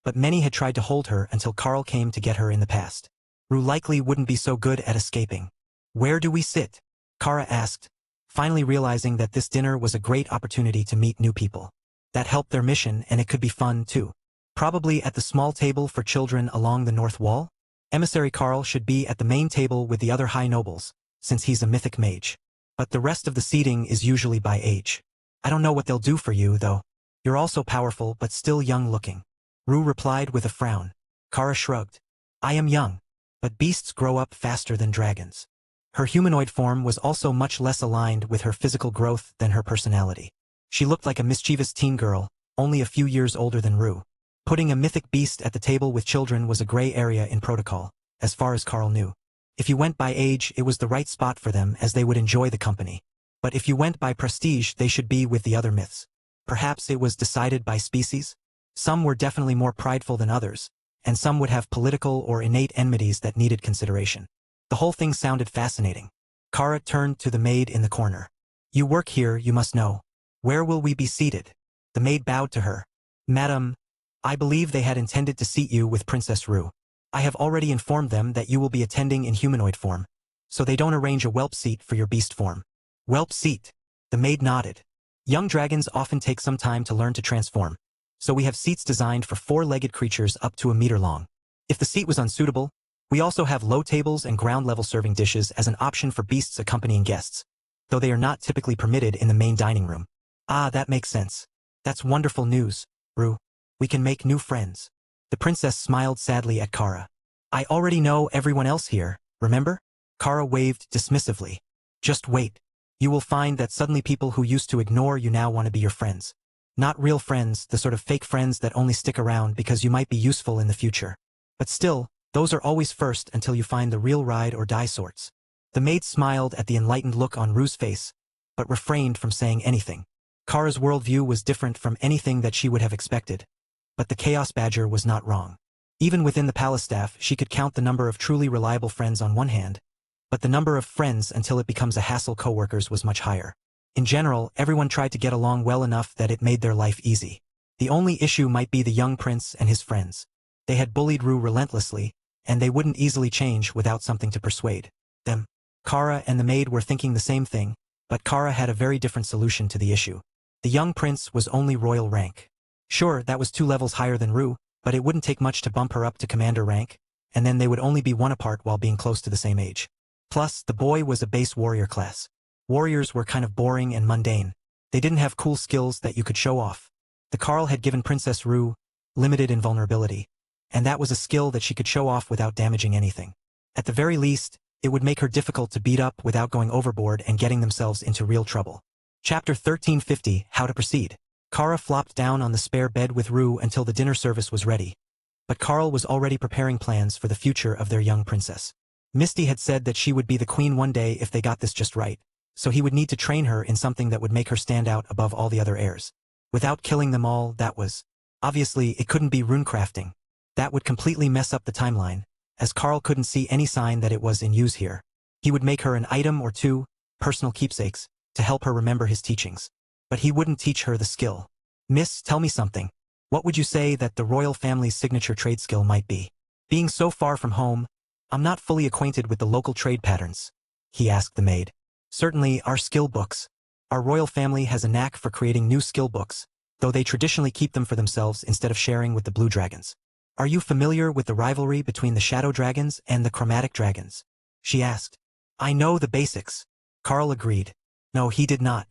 but many had tried to hold her until Carl came to get her in the past. Rue likely wouldn't be so good at escaping. Where do we sit? Kara asked, finally realizing that this dinner was a great opportunity to meet new people. That helped their mission, and it could be fun too. Probably at the small table for children along the north wall? Emissary Carl should be at the main table with the other high nobles, since he's a mythic mage. But the rest of the seating is usually by age. I don't know what they'll do for you, though. You're also powerful but still young-looking. Rue replied with a frown. Kara shrugged. I am young, but beasts grow up faster than dragons. Her humanoid form was also much less aligned with her physical growth than her personality. She looked like a mischievous teen girl, only a few years older than Rue. Putting a mythic beast at the table with children was a gray area in protocol, as far as Carl knew. If you went by age, it was the right spot for them as they would enjoy the company. But if you went by prestige, they should be with the other myths. Perhaps it was decided by species? Some were definitely more prideful than others, and some would have political or innate enmities that needed consideration. The whole thing sounded fascinating. Kara turned to the maid in the corner. You work here, you must know. Where will we be seated? The maid bowed to her. Madam, I believe they had intended to seat you with Princess Rue. I have already informed them that you will be attending in humanoid form, so they don't arrange a whelp seat for your beast form. Whelp seat? The maid nodded. Young dragons often take some time to learn to transform, so we have seats designed for four-legged creatures up to a meter long. If the seat was unsuitable, we also have low tables and ground-level serving dishes as an option for beasts accompanying guests, though they are not typically permitted in the main dining room. Ah, that makes sense. That's wonderful news, Rue. We can make new friends. The princess smiled sadly at Kara. I already know everyone else here, remember? Kara waved dismissively. Just wait. You will find that suddenly people who used to ignore you now want to be your friends. Not real friends, the sort of fake friends that only stick around because you might be useful in the future. But still, those are always first until you find the real ride or die sorts. The maid smiled at the enlightened look on Rue's face, but refrained from saying anything. Kara's worldview was different from anything that she would have expected. But the Chaos Badger was not wrong. Even within the palace staff, she could count the number of truly reliable friends on one hand, but the number of friends until it becomes a hassle coworkers was much higher. In general, everyone tried to get along well enough that it made their life easy. The only issue might be the young prince and his friends. They had bullied Rue relentlessly, and they wouldn't easily change without something to persuade them. Kara and the maid were thinking the same thing, but Kara had a very different solution to the issue. The young prince was only royal rank. Sure, that was 2 levels higher than Rue, but it wouldn't take much to bump her up to commander rank, and then they would only be 1 apart while being close to the same age. Plus, the boy was a base warrior class. Warriors were kind of boring and mundane. They didn't have cool skills that you could show off. The Carl had given Princess Rue limited invulnerability, and that was a skill that she could show off without damaging anything. At the very least, it would make her difficult to beat up without going overboard and getting themselves into real trouble. Chapter 1350, How to Proceed. Kara flopped down on the spare bed with Rue until the dinner service was ready. But Carl was already preparing plans for the future of their young princess. Misty had said that she would be the queen one day if they got this just right, so he would need to train her in something that would make her stand out above all the other heirs. Without killing them all, that was. Obviously, it couldn't be runecrafting. That would completely mess up the timeline, as Carl couldn't see any sign that it was in use here. He would make her an item or 2, personal keepsakes, to help her remember his teachings. But he wouldn't teach her the skill. Miss, tell me something. What would you say that the royal family's signature trade skill might be? Being so far from home, I'm not fully acquainted with the local trade patterns, he asked the maid. Certainly, our skill books. Our royal family has a knack for creating new skill books, though they traditionally keep them for themselves instead of sharing with the blue dragons. Are you familiar with the rivalry between the shadow dragons and the chromatic dragons? She asked. I know the basics. Carl agreed. No, he did not.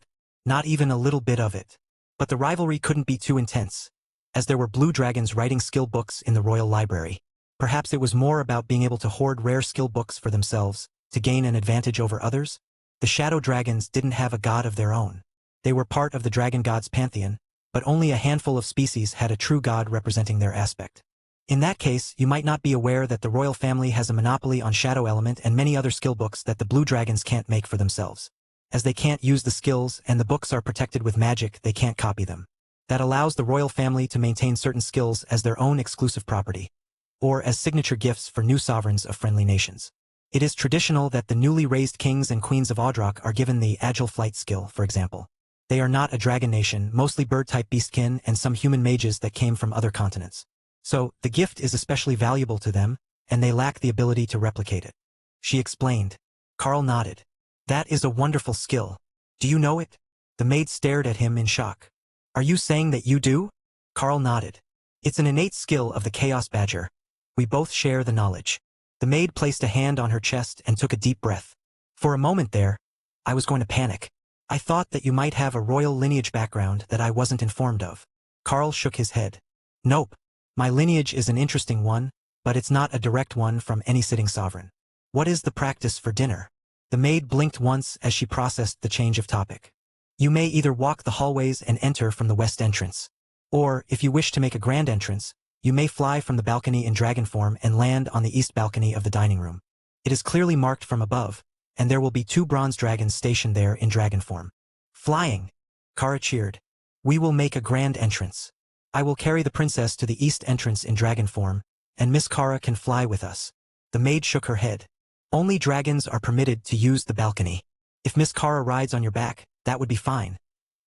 Not even a little bit of it. But the rivalry couldn't be too intense, as there were blue dragons writing skill books in the royal library. Perhaps it was more about being able to hoard rare skill books for themselves, to gain an advantage over others. The shadow dragons didn't have a god of their own. They were part of the dragon god's pantheon, but only a handful of species had a true god representing their aspect. In that case, you might not be aware that the royal family has a monopoly on shadow element and many other skill books that the blue dragons can't make for themselves. As they can't use the skills and the books are protected with magic, they can't copy them. That allows the royal family to maintain certain skills as their own exclusive property, or as signature gifts for new sovereigns of friendly nations. It is traditional that the newly raised kings and queens of Audrock are given the agile flight skill, for example. They are not a dragon nation, mostly bird-type beastkin and some human mages that came from other continents. So, the gift is especially valuable to them, and they lack the ability to replicate it. She explained. Carl nodded. That is a wonderful skill. Do you know it? The maid stared at him in shock. Are you saying that you do? Carl nodded. It's an innate skill of the Chaos Badger. We both share the knowledge. The The maid placed a hand on her chest and took a deep breath. For a moment there, I was going to panic. I thought that you might have a royal lineage background that I wasn't informed of. Carl shook his head. Nope. My lineage is an interesting one, but it's not a direct one from any sitting sovereign. What is the practice for dinner? The maid blinked once as she processed the change of topic. You may either walk the hallways and enter from the west entrance. Or, if you wish to make a grand entrance, you may fly from the balcony in dragon form and land on the east balcony of the dining room. It is clearly marked from above, and there will be 2 bronze dragons stationed there in dragon form. Flying! Kara cheered. We will make a grand entrance. I will carry the princess to the east entrance in dragon form, and Miss Kara can fly with us. The maid shook her head. Only dragons are permitted to use the balcony. If Miss Kara rides on your back, that would be fine.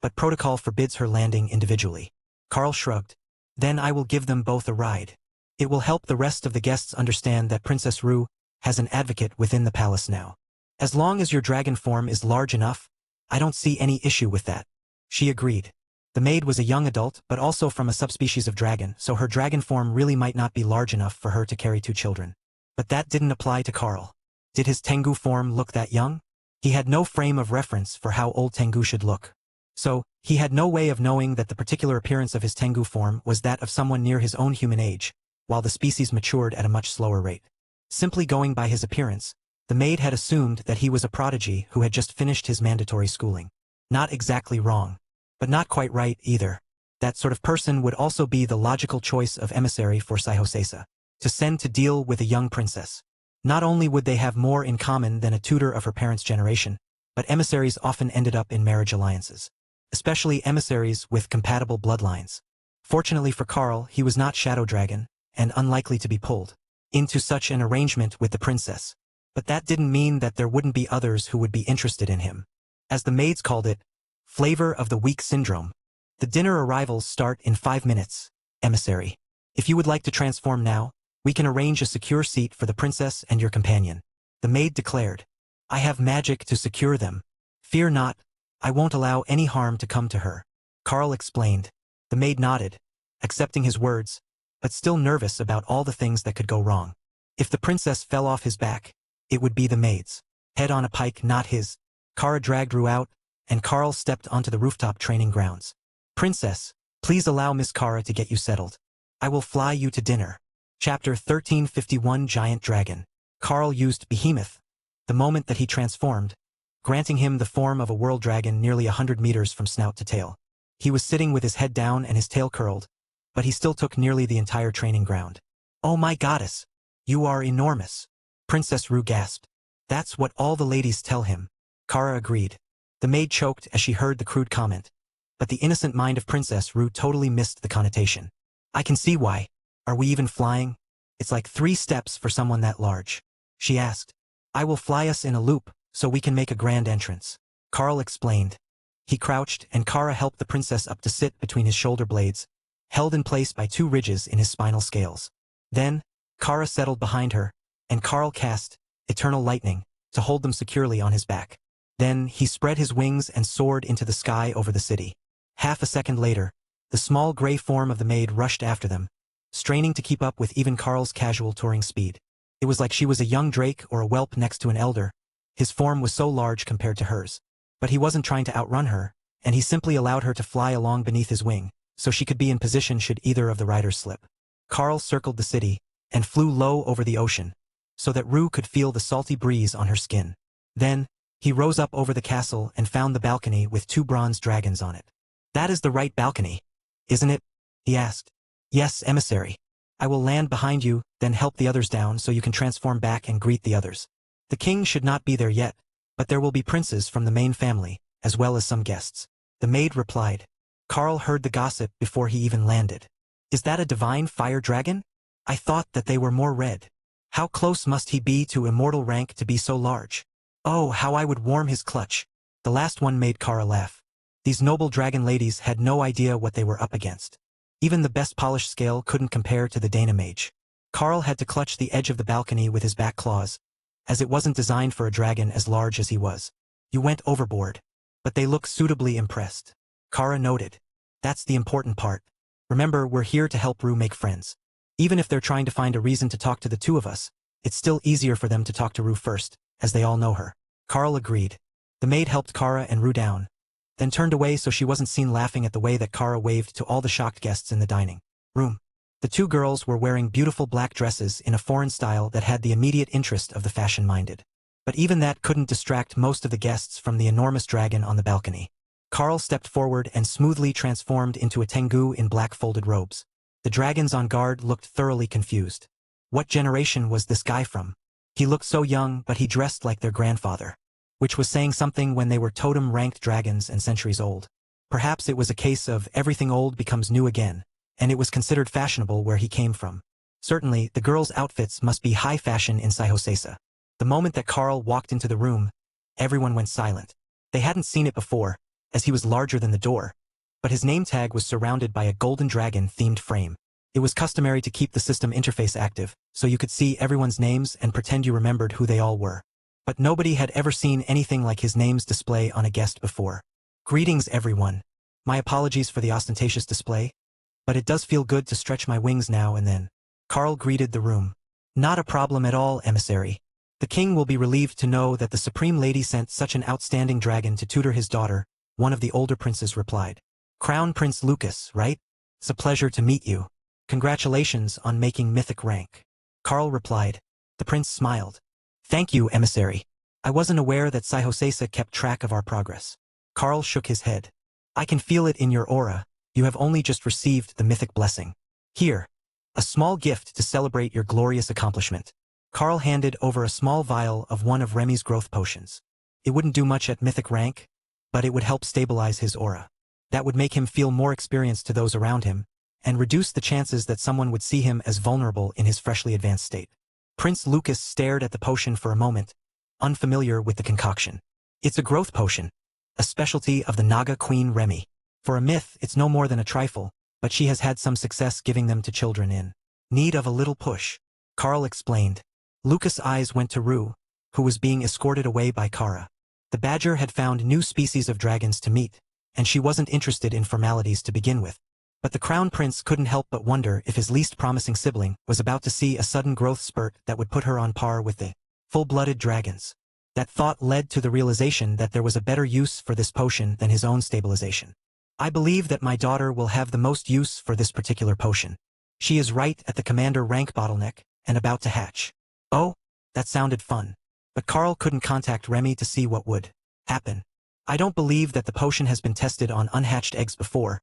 But protocol forbids her landing individually. Carl shrugged. Then I will give them both a ride. It will help the rest of the guests understand that Princess Rue has an advocate within the palace now. As long as your dragon form is large enough, I don't see any issue with that. She agreed. The maid was a young adult, but also from a subspecies of dragon, so her dragon form really might not be large enough for her to carry 2 children. But that didn't apply to Carl. Did his Tengu form look that young? He had no frame of reference for how old Tengu should look. So, he had no way of knowing that the particular appearance of his Tengu form was that of someone near his own human age, while the species matured at a much slower rate. Simply going by his appearance, the maid had assumed that he was a prodigy who had just finished his mandatory schooling. Not exactly wrong, but not quite right either. That sort of person would also be the logical choice of emissary for Saihosesa, to send to deal with a young princess. Not only would they have more in common than a tutor of her parents' generation, but emissaries often ended up in marriage alliances. Especially emissaries with compatible bloodlines. Fortunately for Carl, he was not Shadow Dragon, and unlikely to be pulled into such an arrangement with the princess. But that didn't mean that there wouldn't be others who would be interested in him. As the maids called it, flavor of the week syndrome. The dinner arrivals start in 5 minutes, emissary. If you would like to transform now, we can arrange a secure seat for the princess and your companion. The maid declared. I have magic to secure them. Fear not. I won't allow any harm to come to her. Carl explained. The maid nodded, accepting his words, but still nervous about all the things that could go wrong. If the princess fell off his back, it would be the maid's head on a pike, not his. Kara dragged Rue out, and Carl stepped onto the rooftop training grounds. Princess, please allow Miss Kara to get you settled. I will fly you to dinner. Chapter 1351 Giant Dragon. Carl used Behemoth, the moment that he transformed, granting him the form of a world dragon nearly 100 meters from snout to tail. He was sitting with his head down and his tail curled, but he still took nearly the entire training ground. Oh my goddess! You are enormous! Princess Rue gasped. That's what all the ladies tell him. Kara agreed. The maid choked as she heard the crude comment. But the innocent mind of Princess Rue totally missed the connotation. I can see why. Are we even flying? It's like 3 steps for someone that large. She asked. I will fly us in a loop, so we can make a grand entrance. Carl explained. He crouched and Kara helped the princess up to sit between his shoulder blades, held in place by 2 ridges in his spinal scales. Then, Kara settled behind her, and Carl cast Eternal Lightning to hold them securely on his back. Then, he spread his wings and soared into the sky over the city. Half a second later, the small gray form of the maid rushed after them, straining to keep up with even Carl's casual touring speed. It was like she was a young drake or a whelp next to an elder. His form was so large compared to hers. But he wasn't trying to outrun her, and he simply allowed her to fly along beneath his wing, so she could be in position should either of the riders slip. Carl circled the city, and flew low over the ocean, so that Rue could feel the salty breeze on her skin. Then, he rose up over the castle and found the balcony with 2 bronze dragons on it. That is the right balcony, isn't it? He asked. Yes, emissary. I will land behind you, then help the others down so you can transform back and greet the others. The king should not be there yet, but there will be princes from the main family, as well as some guests. The maid replied. Carl heard the gossip before he even landed. Is that a divine fire dragon? I thought that they were more red. How close must he be to immortal rank to be so large? Oh, how I would warm his clutch. The last one made Kara laugh. These noble dragon ladies had no idea what they were up against. Even the best polished scale couldn't compare to the Dana mage. Carl had to clutch the edge of the balcony with his back claws, as it wasn't designed for a dragon as large as he was. You went overboard. But they look suitably impressed. Kara noted. That's the important part. Remember, we're here to help Rue make friends. Even if they're trying to find a reason to talk to the 2 of us, It's still easier for them to talk to Rue first, as they all know her. Carl agreed. The maid helped Kara and Rue down, then turned away so she wasn't seen laughing at the way that Kara waved to all the shocked guests in the dining room. The two girls were wearing beautiful black dresses in a foreign style that had the immediate interest of the fashion-minded. But even that couldn't distract most of the guests from the enormous dragon on the balcony. Carl stepped forward and smoothly transformed into a Tengu in black folded robes. The dragons on guard looked thoroughly confused. What generation was this guy from? He looked so young, but he dressed like their grandfather, which was saying something when they were totem-ranked dragons and centuries old. Perhaps it was a case of everything old becomes new again, and it was considered fashionable where he came from. Certainly, the girls' outfits must be high fashion in Saihosesa. The moment that Carl walked into the room, everyone went silent. They hadn't seen it before, as he was larger than the door, but his name tag was surrounded by a golden dragon-themed frame. It was customary to keep the system interface active, so you could see everyone's names and pretend you remembered who they all were. But nobody had ever seen anything like his name's display on a guest before. Greetings, everyone. My apologies for the ostentatious display, but it does feel good to stretch my wings now and then. Carl greeted the room. Not a problem at all, emissary. The king will be relieved to know that the Supreme Lady sent such an outstanding dragon to tutor his daughter, one of the older princes replied. Crown Prince Lucas, right? It's a pleasure to meet you. Congratulations on making mythic rank. Carl replied. The prince smiled. Thank you, emissary. I wasn't aware that Saihosesa kept track of our progress. Carl shook his head. I can feel it in your aura. You have only just received the mythic blessing. Here, a small gift to celebrate your glorious accomplishment. Carl handed over a small vial of one of Remy's growth potions. It wouldn't do much at mythic rank, but it would help stabilize his aura. That would make him feel more experienced to those around him, and reduce the chances that someone would see him as vulnerable in his freshly advanced state. Prince Lucas stared at the potion for a moment, unfamiliar with the concoction. It's a growth potion, a specialty of the Naga Queen Remy. For a myth, it's no more than a trifle, but she has had some success giving them to children in need of a little push. Carl explained. Lucas' eyes went to Rue, who was being escorted away by Kara. The badger had found new species of dragons to meet, and she wasn't interested in formalities to begin with. But the crown prince couldn't help but wonder if his least promising sibling was about to see a sudden growth spurt that would put her on par with the full-blooded dragons. That thought led to the realization that there was a better use for this potion than his own stabilization. I believe that my daughter will have the most use for this particular potion. She is right at the commander rank bottleneck and about to hatch. Oh, that sounded fun. But Carl couldn't contact Remy to see what would happen. I don't believe that the potion has been tested on unhatched eggs before,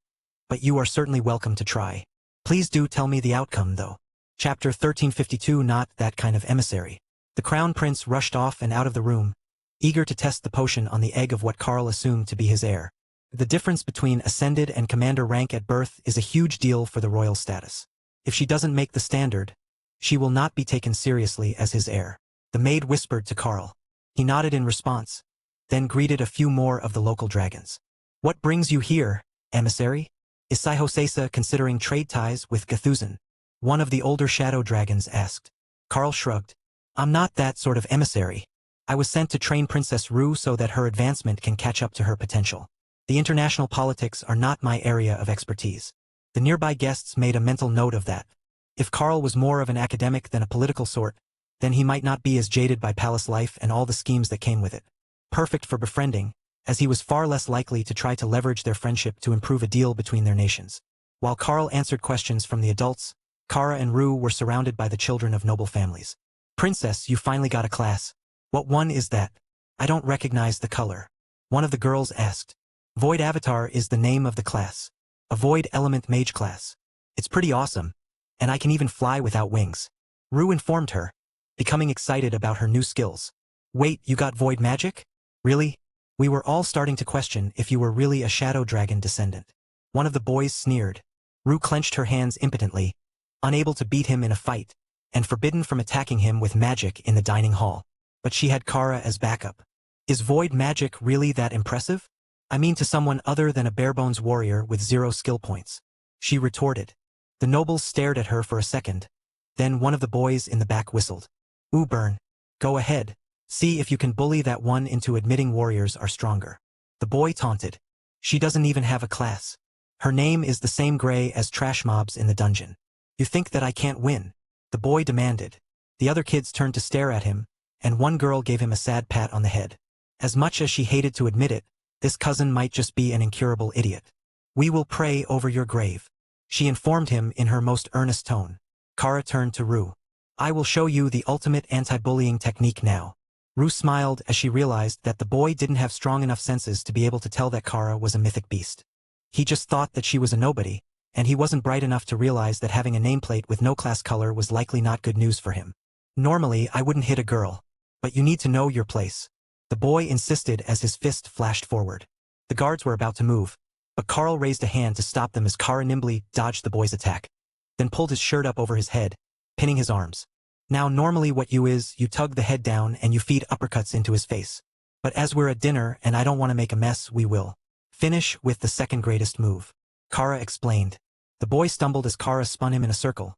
but you are certainly welcome to try. Please do tell me the outcome, though. Chapter 1352. Not that kind of emissary. The crown prince rushed off and out of the room, eager to test the potion on the egg of what Carl assumed to be his heir. The difference between ascended and commander rank at birth is a huge deal for the royal status. If she doesn't make the standard, she will not be taken seriously as his heir. The maid whispered to Carl. He nodded in response, then greeted a few more of the local dragons. What brings you here, emissary? Is Saihosesa considering trade ties with Gathuzan? One of the older shadow dragons asked. Carl shrugged. I'm not that sort of emissary. I was sent to train Princess Rue so that her advancement can catch up to her potential. The international politics are not my area of expertise. The nearby guests made a mental note of that. If Carl was more of an academic than a political sort, then he might not be as jaded by palace life and all the schemes that came with it. Perfect for befriending, as he was far less likely to try to leverage their friendship to improve a deal between their nations. While Carl answered questions from the adults, Kara and Rue were surrounded by the children of noble families. Princess, you finally got a class. What one is that? I don't recognize the color. One of the girls asked. Void Avatar is the name of the class. A Void Element Mage class. It's pretty awesome. And I can even fly without wings. Rue informed her, becoming excited about her new skills. Wait, you got Void Magic? Really? We were all starting to question if you were really a Shadow Dragon descendant. One of the boys sneered. Rue clenched her hands impotently, unable to beat him in a fight, and forbidden from attacking him with magic in the dining hall. But she had Kara as backup. Is Void Magic really that impressive? I mean to someone other than a barebones warrior with 0 skill points. She retorted. The nobles stared at her for a second. Then one of the boys in the back whistled. Ooh, burn. Go ahead. See if you can bully that one into admitting warriors are stronger. The boy taunted. She doesn't even have a class. Her name is the same gray as trash mobs in the dungeon. You think that I can't win? The boy demanded. The other kids turned to stare at him, and one girl gave him a sad pat on the head. As much as she hated to admit it, this cousin might just be an incurable idiot. "We will pray over your grave," she informed him in her most earnest tone. Kara turned to Rue. "I will show you the ultimate anti-bullying technique now." Rue smiled as she realized that the boy didn't have strong enough senses to be able to tell that Kara was a mythic beast. He just thought that she was a nobody, and he wasn't bright enough to realize that having a nameplate with no class color was likely not good news for him. "Normally, I wouldn't hit a girl, but you need to know your place," the boy insisted as his fist flashed forward. The guards were about to move, but Carl raised a hand to stop them as Kara nimbly dodged the boy's attack, then pulled his shirt up over his head, pinning his arms. "Now normally what you tug the head down and you feed uppercuts into his face. But as we're at dinner and I don't want to make a mess, we will finish with the second greatest move," Kara explained. The boy stumbled as Kara spun him in a circle.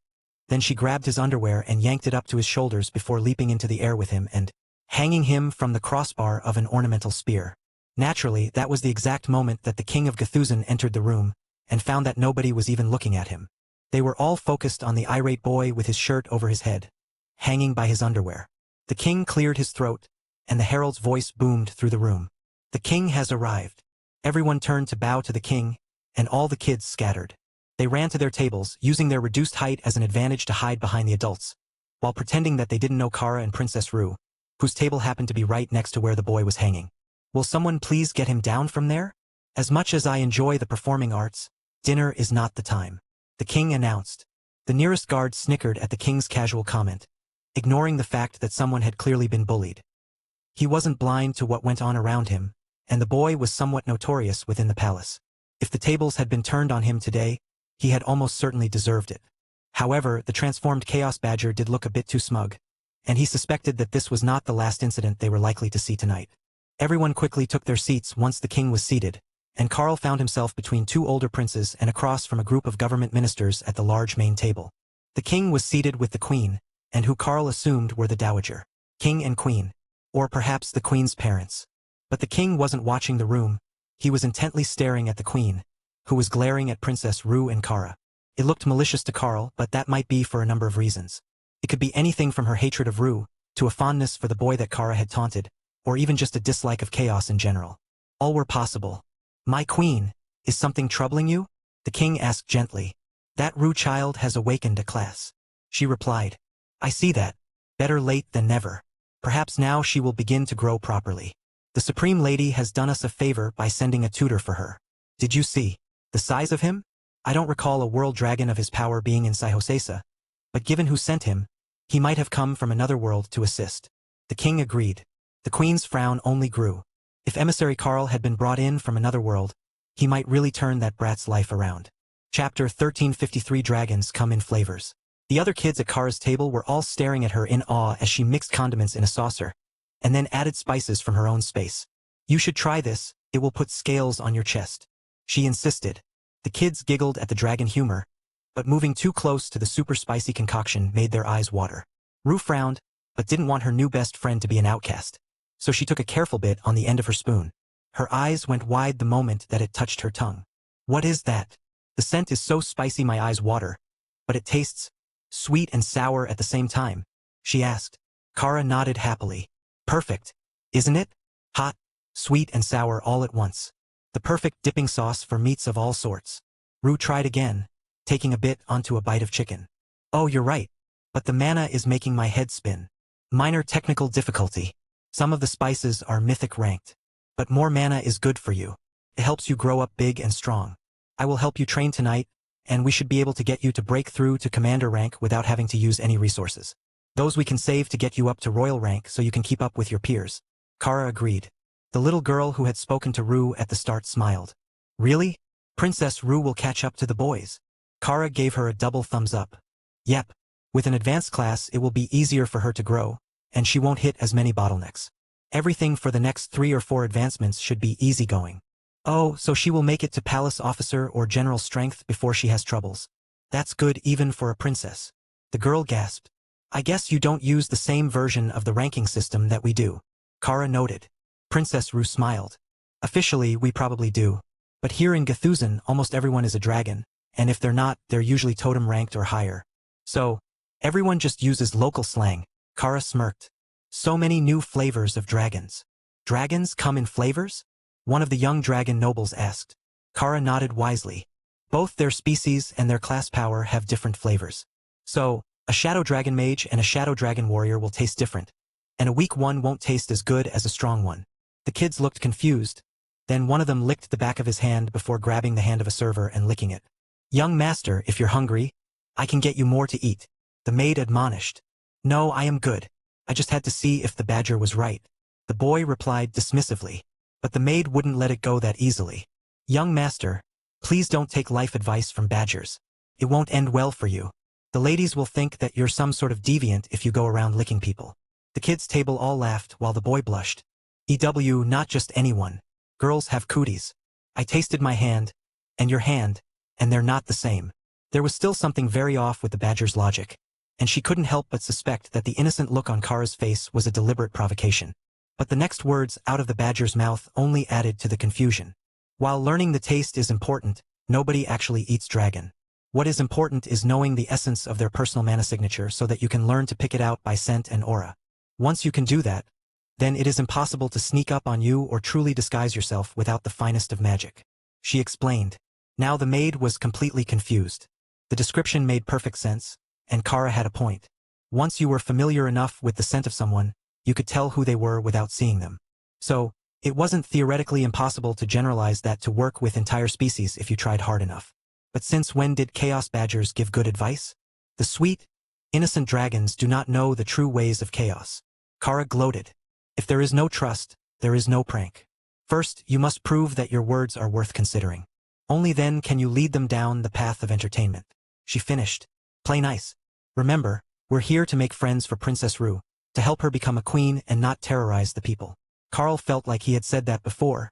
Then she grabbed his underwear and yanked it up to his shoulders before leaping into the air with him and hanging him from the crossbar of an ornamental spear. Naturally, that was the exact moment that the king of Gthuzan entered the room and found that nobody was even looking at him. They were all focused on the irate boy with his shirt over his head, hanging by his underwear. The king cleared his throat, and the herald's voice boomed through the room. "The king has arrived." Everyone turned to bow to the king, and all the kids scattered. They ran to their tables, using their reduced height as an advantage to hide behind the adults, while pretending that they didn't know Kara and Princess Rue, whose table happened to be right next to where the boy was hanging. "Will someone please get him down from there? As much as I enjoy the performing arts, dinner is not the time," the king announced. The nearest guard snickered at the king's casual comment, ignoring the fact that someone had clearly been bullied. He wasn't blind to what went on around him, and the boy was somewhat notorious within the palace. If the tables had been turned on him today, he had almost certainly deserved it. However, the transformed Chaos Badger did look a bit too smug, and he suspected that this was not the last incident they were likely to see tonight. Everyone quickly took their seats once the king was seated, and Carl found himself between two older princes and across from a group of government ministers at the large main table. The king was seated with the queen, and who Carl assumed were the dowager, king and queen, or perhaps the queen's parents. But the king wasn't watching the room, he was intently staring at the queen, who was glaring at Princess Rue and Kara. It looked malicious to Carl, but that might be for a number of reasons. It could be anything from her hatred of Rue, to a fondness for the boy that Kara had taunted, or even just a dislike of chaos in general. All were possible. "My queen, is something troubling you?" the king asked gently. "That Rue child has awakened a class," she replied. "I see that. Better late than never. Perhaps now she will begin to grow properly. The Supreme Lady has done us a favor by sending a tutor for her. Did you see the size of him? I don't recall a world dragon of his power being in Sihosesa, but given who sent him, he might have come from another world to assist." The king agreed. The queen's frown only grew. If emissary Carl had been brought in from another world, he might really turn that brat's life around. Chapter 1353 Dragons Come in Flavors. The other kids at Kara's table were all staring at her in awe as she mixed condiments in a saucer, and then added spices from her own space. "You should try this, it will put scales on your chest," she insisted. The kids giggled at the dragon humor, but moving too close to the super spicy concoction made their eyes water. Rue frowned, but didn't want her new best friend to be an outcast, so she took a careful bit on the end of her spoon. Her eyes went wide the moment that it touched her tongue. "What is that? The scent is so spicy my eyes water, but it tastes sweet and sour at the same time," she asked. Kara nodded happily. "Perfect, isn't it? Hot, sweet and sour all at once. The perfect dipping sauce for meats of all sorts." Rue tried again, taking a bit onto a bite of chicken. "Oh, you're right, but the manna is making my head spin. Minor technical difficulty. Some of the spices are mythic ranked. But more manna is good for you. It helps you grow up big and strong. I will help you train tonight, and we should be able to get you to break through to commander rank without having to use any resources. Those we can save to get you up to royal rank so you can keep up with your peers." Kara agreed. The little girl who had spoken to Rue at the start smiled. "Really? Princess Rue will catch up to the boys?" Kara gave her a double thumbs up. "Yep. With an advanced class it will be easier for her to grow, and she won't hit as many bottlenecks. Everything for the next 3 or 4 advancements should be easygoing." "Oh, so she will make it to palace officer or general strength before she has troubles. That's good even for a princess." The girl gasped. "I guess you don't use the same version of the ranking system that we do," Kara noted. Princess Rue smiled. "Officially, we probably do. But here in Gthuzan, almost everyone is a dragon, and if they're not, they're usually totem ranked or higher. So, Everyone just uses local slang. Kara smirked. So many new flavors of dragons. Dragons come in flavors? One of the young dragon nobles asked. Kara nodded wisely. Both their species and their class power have different flavors. So, a shadow dragon mage and a shadow dragon warrior will taste different, and a weak one won't taste as good as a strong one. The kids looked confused. Then one of them licked the back of his hand before grabbing the hand of a server and licking it. Young master, if you're hungry, I can get you more to eat, the maid admonished. No, I am good. I just had to see if the badger was right. The boy replied dismissively. But the maid wouldn't let it go that easily. Young master, please don't take life advice from badgers. It won't end well for you. The ladies will think that you're some sort of deviant if you go around licking people. The kids' table all laughed while the boy blushed. Not just anyone. Girls have cooties. I tasted my hand, and your hand, and they're not the same. There was still something very off with the badger's logic, and she couldn't help but suspect that the innocent look on Kara's face was a deliberate provocation. But the next words out of the badger's mouth only added to the confusion. While learning the taste is important, nobody actually eats dragon. What is important is knowing the essence of their personal mana signature so that you can learn to pick it out by scent and aura. Once you can do that, then it is impossible to sneak up on you or truly disguise yourself without the finest of magic. She explained. Now the maid was completely confused. The description made perfect sense, and Kara had a point. Once you were familiar enough with the scent of someone, you could tell who they were without seeing them. So, it wasn't theoretically impossible to generalize that to work with entire species if you tried hard enough. But since when did chaos badgers give good advice? The sweet, innocent dragons do not know the true ways of chaos. Kara gloated. If there is no trust, there is no prank. First, you must prove that your words are worth considering. Only then can you lead them down the path of entertainment. She finished. Play nice. Remember, we're here to make friends for Princess Rue, to help her become a queen and not terrorize the people. Carl felt like he had said that before,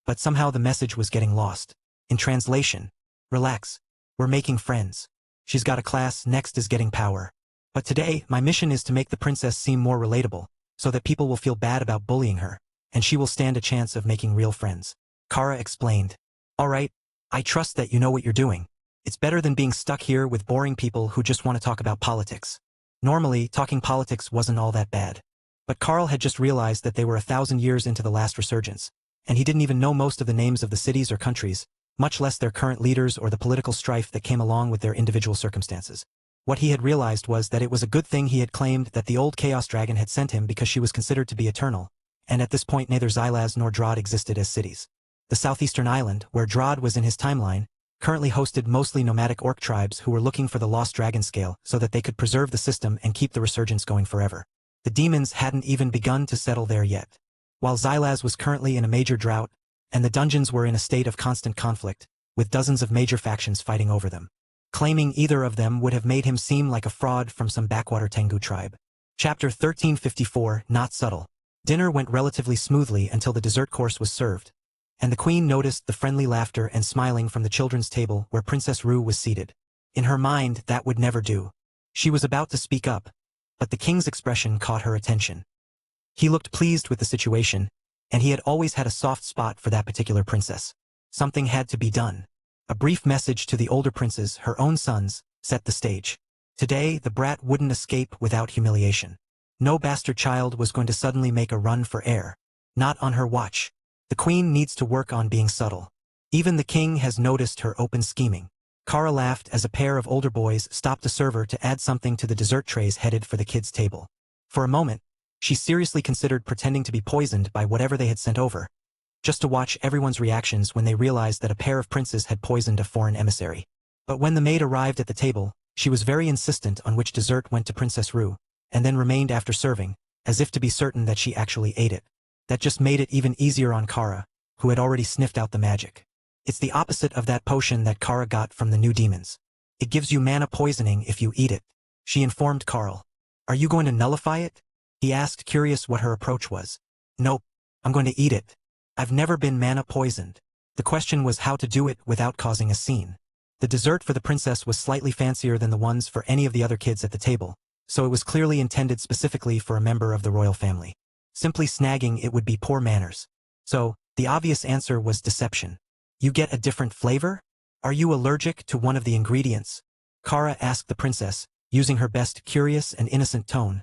but somehow the message was getting lost. In translation, relax. We're making friends. She's got a class, next is getting power. But today, my mission is to make the princess seem more relatable, so that people will feel bad about bullying her, and she will stand a chance of making real friends. Kara explained. All right, I trust that you know what you're doing. It's better than being stuck here with boring people who just want to talk about politics. Normally, talking politics wasn't all that bad. But Carl had just realized that they were 1,000 years into the last resurgence, and he didn't even know most of the names of the cities or countries, much less their current leaders or the political strife that came along with their individual circumstances. What he had realized was that it was a good thing he had claimed that the old Chaos Dragon had sent him because she was considered to be eternal, and at this point neither Xylaz nor Drod existed as cities. The southeastern island, where Drod was in his timeline, currently hosted mostly nomadic orc tribes who were looking for the lost dragon scale so that they could preserve the system and keep the resurgence going forever. The demons hadn't even begun to settle there yet. While Xylaz was currently in a major drought, and the dungeons were in a state of constant conflict, with dozens of major factions fighting over them. Claiming either of them would have made him seem like a fraud from some backwater Tengu tribe. Chapter 1354, Not Subtle. Dinner went relatively smoothly until the dessert course was served, and the queen noticed the friendly laughter and smiling from the children's table where Princess Rue was seated. In her mind, that would never do. She was about to speak up, but the king's expression caught her attention. He looked pleased with the situation, and he had always had a soft spot for that particular princess. Something had to be done. A brief message to the older princes, her own sons, set the stage. Today, the brat wouldn't escape without humiliation. No bastard child was going to suddenly make a run for air. Not on her watch. The queen needs to work on being subtle. Even the king has noticed her open scheming. Kara laughed as a pair of older boys stopped a server to add something to the dessert trays headed for the kids' table. For a moment, she seriously considered pretending to be poisoned by whatever they had sent over, just to watch everyone's reactions when they realized that a pair of princes had poisoned a foreign emissary. But when the maid arrived at the table, she was very insistent on which dessert went to Princess Rue, and then remained after serving, as if to be certain that she actually ate it. That just made it even easier on Kara, who had already sniffed out the magic. It's the opposite of that potion that Kara got from the new demons. It gives you mana poisoning if you eat it, she informed Carl. Are you going to nullify it? He asked, curious what her approach was. Nope, I'm going to eat it. I've never been mana poisoned. The question was how to do it without causing a scene. The dessert for the princess was slightly fancier than the ones for any of the other kids at the table, so it was clearly intended specifically for a member of the royal family. Simply snagging it would be poor manners. So, the obvious answer was deception. You get a different flavor? Are you allergic to one of the ingredients? Kara asked the princess, using her best curious and innocent tone,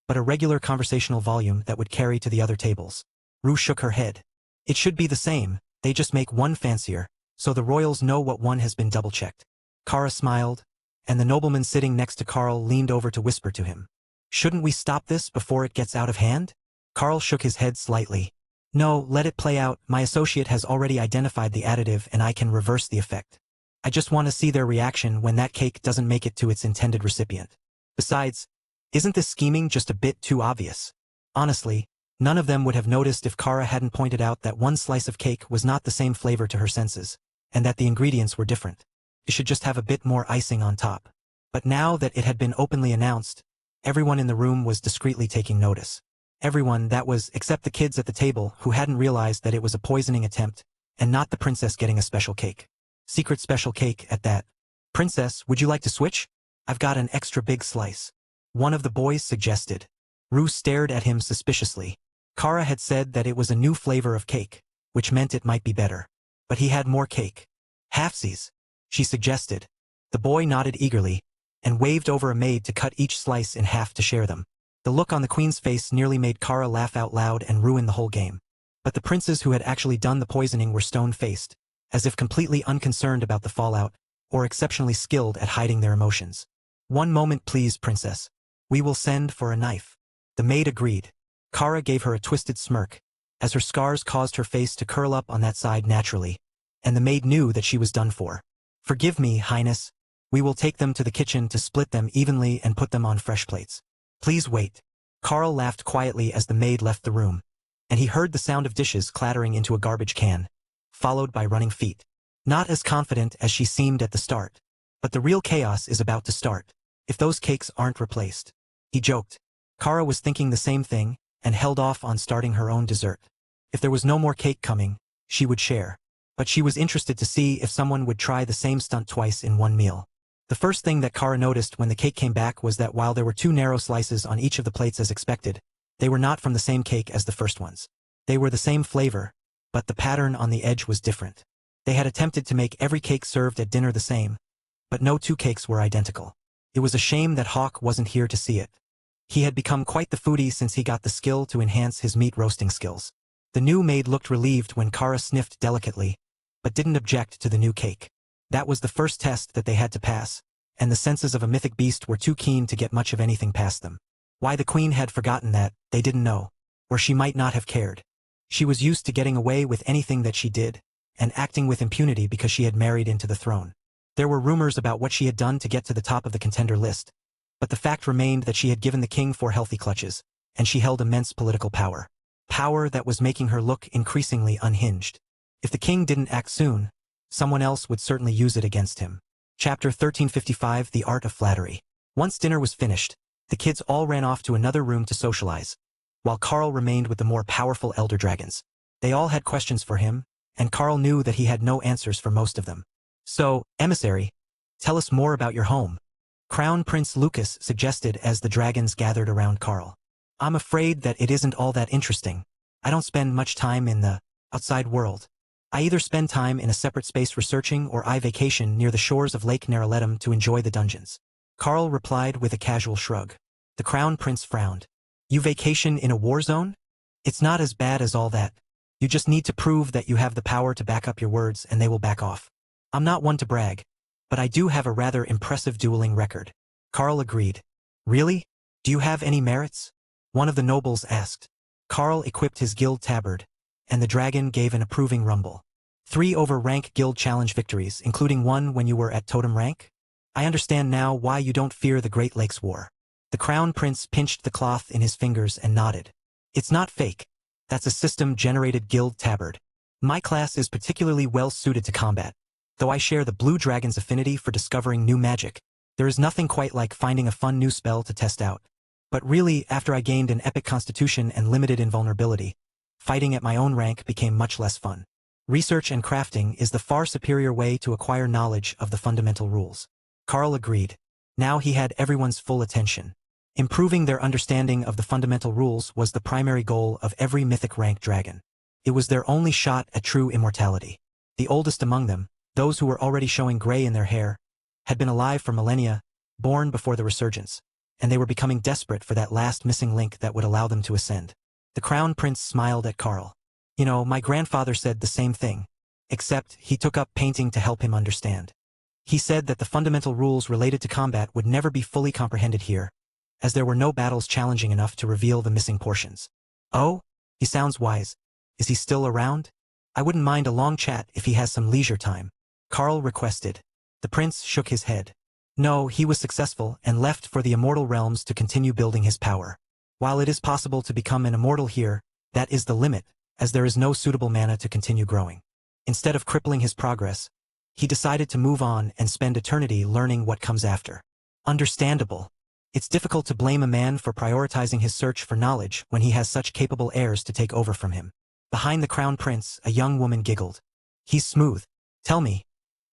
but a regular conversational volume that would carry to the other tables. Rue shook her head. It should be the same, they just make one fancier, so the royals know what one has been double-checked. Kara smiled, and the nobleman sitting next to Carl leaned over to whisper to him. Shouldn't we stop this before it gets out of hand? Carl shook his head slightly. No, let it play out, my associate has already identified the additive and I can reverse the effect. I just want to see their reaction when that cake doesn't make it to its intended recipient. Besides, isn't this scheming just a bit too obvious? Honestly, none of them would have noticed if Kara hadn't pointed out that one slice of cake was not the same flavor to her senses, and that the ingredients were different. It should just have a bit more icing on top. But now that it had been openly announced, everyone in the room was discreetly taking notice. Everyone, that was, except the kids at the table who hadn't realized that it was a poisoning attempt, and not the princess getting a special cake. Secret special cake at that. Princess, would you like to switch? I've got an extra big slice. One of the boys suggested. Rue stared at him suspiciously. Kara had said that it was a new flavor of cake, which meant it might be better. But he had more cake. Halfsies, she suggested. The boy nodded eagerly, and waved over a maid to cut each slice in half to share them. The look on the queen's face nearly made Kara laugh out loud and ruin the whole game. But the princes who had actually done the poisoning were stone-faced, as if completely unconcerned about the fallout, or exceptionally skilled at hiding their emotions. One moment please, princess. We will send for a knife. The maid agreed. Kara gave her a twisted smirk, as her scars caused her face to curl up on that side naturally, and the maid knew that she was done for. Forgive me, Highness. We will take them to the kitchen to split them evenly and put them on fresh plates. Please wait. Carl laughed quietly as the maid left the room, and he heard the sound of dishes clattering into a garbage can, followed by running feet. Not as confident as she seemed at the start. But the real chaos is about to start, if those cakes aren't replaced. He joked. Kara was thinking the same thing, and held off on starting her own dessert. If there was no more cake coming, she would share. But she was interested to see if someone would try the same stunt twice in one meal. The first thing that Kara noticed when the cake came back was that while there were 2 narrow slices on each of the plates as expected, they were not from the same cake as the first ones. They were the same flavor, but the pattern on the edge was different. They had attempted to make every cake served at dinner the same, but no 2 cakes were identical. It was a shame that Hawk wasn't here to see it. He had become quite the foodie since he got the skill to enhance his meat roasting skills. The new maid looked relieved when Kara sniffed delicately, but didn't object to the new cake. That was the first test that they had to pass, and the senses of a mythic beast were too keen to get much of anything past them. Why the queen had forgotten that, they didn't know, or she might not have cared. She was used to getting away with anything that she did, and acting with impunity because she had married into the throne. There were rumors about what she had done to get to the top of the contender list, but the fact remained that she had given the king 4 healthy clutches, and she held immense political power. Power that was making her look increasingly unhinged. If the king didn't act soon, someone else would certainly use it against him. Chapter 1355 The Art of Flattery. Once dinner was finished, the kids all ran off to another room to socialize, while Carl remained with the more powerful elder dragons. They all had questions for him, and Carl knew that he had no answers for most of them. So, emissary, tell us more about your home. Crown Prince Lucas suggested as the dragons gathered around Carl. I'm afraid that it isn't all that interesting. I don't spend much time in the outside world. I either spend time in a separate space researching or I vacation near the shores of Lake Naraletum to enjoy the dungeons. Carl replied with a casual shrug. The Crown Prince frowned. You vacation in a war zone? It's not as bad as all that. You just need to prove that you have the power to back up your words and they will back off. I'm not one to brag, but I do have a rather impressive dueling record. Carl agreed. Really? Do you have any merits? One of the nobles asked. Carl equipped his guild tabard, and the dragon gave an approving rumble. 3 over-rank guild challenge victories, including one when you were at totem rank? I understand now why you don't fear the Great Lakes War. The Crown Prince pinched the cloth in his fingers and nodded. It's not fake. That's a system-generated guild tabard. My class is particularly well suited to combat. Though I share the Blue Dragon's affinity for discovering new magic, there is nothing quite like finding a fun new spell to test out. But really, after I gained an epic constitution and limited invulnerability, fighting at my own rank became much less fun. Research and crafting is the far superior way to acquire knowledge of the fundamental rules. Carl agreed. Now he had everyone's full attention. Improving their understanding of the fundamental rules was the primary goal of every mythic rank dragon. It was their only shot at true immortality. The oldest among them, those who were already showing gray in their hair, had been alive for millennia, born before the resurgence, and they were becoming desperate for that last missing link that would allow them to ascend. The Crown Prince smiled at Carl. You know, my grandfather said the same thing, except he took up painting to help him understand. He said that the fundamental rules related to combat would never be fully comprehended here, as there were no battles challenging enough to reveal the missing portions. Oh, he sounds wise. Is he still around? I wouldn't mind a long chat if he has some leisure time, Carl requested. The prince shook his head. No, he was successful and left for the immortal realms to continue building his power. While it is possible to become an immortal here, that is the limit, as there is no suitable mana to continue growing. Instead of crippling his progress, he decided to move on and spend eternity learning what comes after. Understandable. It's difficult to blame a man for prioritizing his search for knowledge when he has such capable heirs to take over from him. Behind the Crown Prince, a young woman giggled. He's smooth. Tell me,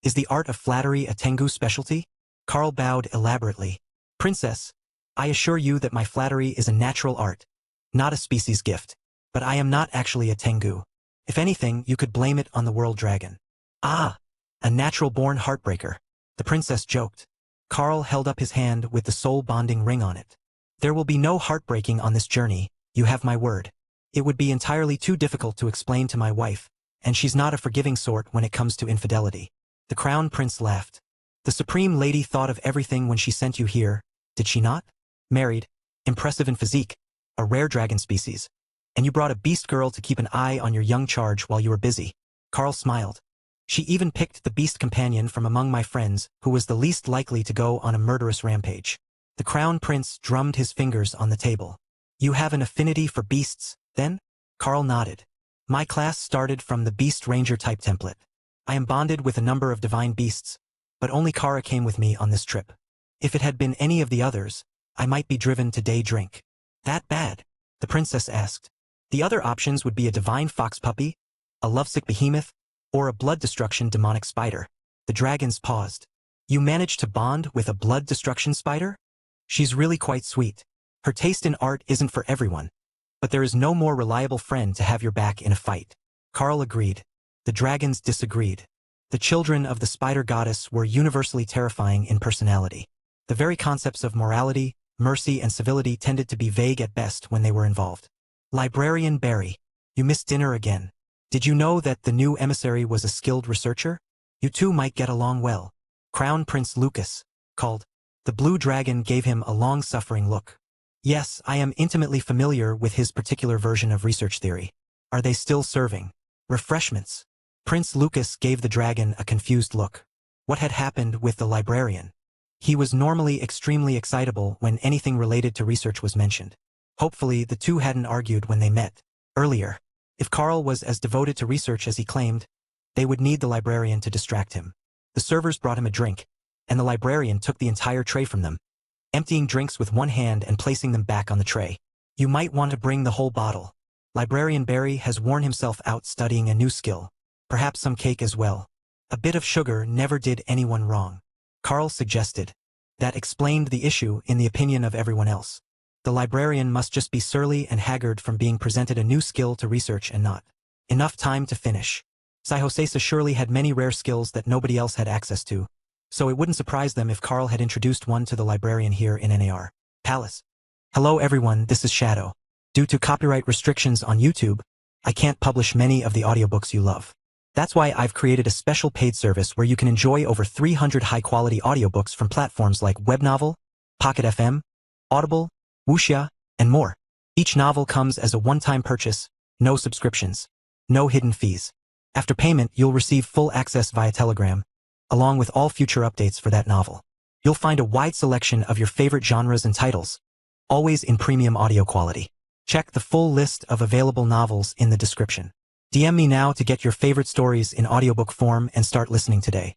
is the art of flattery a Tengu specialty? Carl bowed elaborately. Princess, I assure you that my flattery is a natural art, not a species gift. But I am not actually a Tengu. If anything, you could blame it on the world dragon. Ah, a natural-born heartbreaker, the princess joked. Carl held up his hand with the soul-bonding ring on it. There will be no heartbreaking on this journey, you have my word. It would be entirely too difficult to explain to my wife, and she's not a forgiving sort when it comes to infidelity. The Crown Prince laughed. The Supreme Lady thought of everything when she sent you here, did she not? Married, impressive in physique, a rare dragon species. And you brought a beast girl to keep an eye on your young charge while you were busy. Carl smiled. She even picked the beast companion from among my friends, who was the least likely to go on a murderous rampage. The Crown Prince drummed his fingers on the table. You have an affinity for beasts, then? Carl nodded. My class started from the Beast Ranger type template. I am bonded with a number of divine beasts, but only Kara came with me on this trip. If it had been any of the others, I might be driven to day drink. That bad? The princess asked. The other options would be a divine fox puppy, a lovesick behemoth, or a blood destruction demonic spider. The dragons paused. You managed to bond with a blood destruction spider? She's really quite sweet. Her taste in art isn't for everyone. But there is no more reliable friend to have your back in a fight. Carl agreed. The dragons disagreed. The children of the spider goddess were universally terrifying in personality. The very concepts of morality, mercy, and civility tended to be vague at best when they were involved. Librarian Barry, you missed dinner again. Did you know that the new emissary was a skilled researcher? You two might get along well. Crown Prince Lucas called. The blue dragon gave him a long-suffering look. Yes, I am intimately familiar with his particular version of research theory. Are they still serving refreshments? Prince Lucas gave the dragon a confused look. What had happened with the librarian? He was normally extremely excitable when anything related to research was mentioned. Hopefully, the two hadn't argued when they met earlier. If Carl was as devoted to research as he claimed, they would need the librarian to distract him. The servers brought him a drink, and the librarian took the entire tray from them, emptying drinks with one hand and placing them back on the tray. You might want to bring the whole bottle. Librarian Barry has worn himself out studying a new skill. Perhaps some cake as well. A bit of sugar never did anyone wrong. Carl suggested. That explained the issue in the opinion of everyone else. The librarian must just be surly and haggard from being presented a new skill to research and not enough time to finish. Saihosesa surely had many rare skills that nobody else had access to, so it wouldn't surprise them if Carl had introduced one to the librarian here in NAR Palace. Hello everyone, this is Shadow. Due to copyright restrictions on YouTube, I can't publish many of the audiobooks you love. That's why I've created a special paid service where you can enjoy over 300 high-quality audiobooks from platforms like Webnovel, Pocket FM, Audible, Wuxia, and more. Each novel comes as a one-time purchase, no subscriptions, no hidden fees. After payment, you'll receive full access via Telegram, along with all future updates for that novel. You'll find a wide selection of your favorite genres and titles, always in premium audio quality. Check the full list of available novels in the description. DM me now to get your favorite stories in audiobook form and start listening today.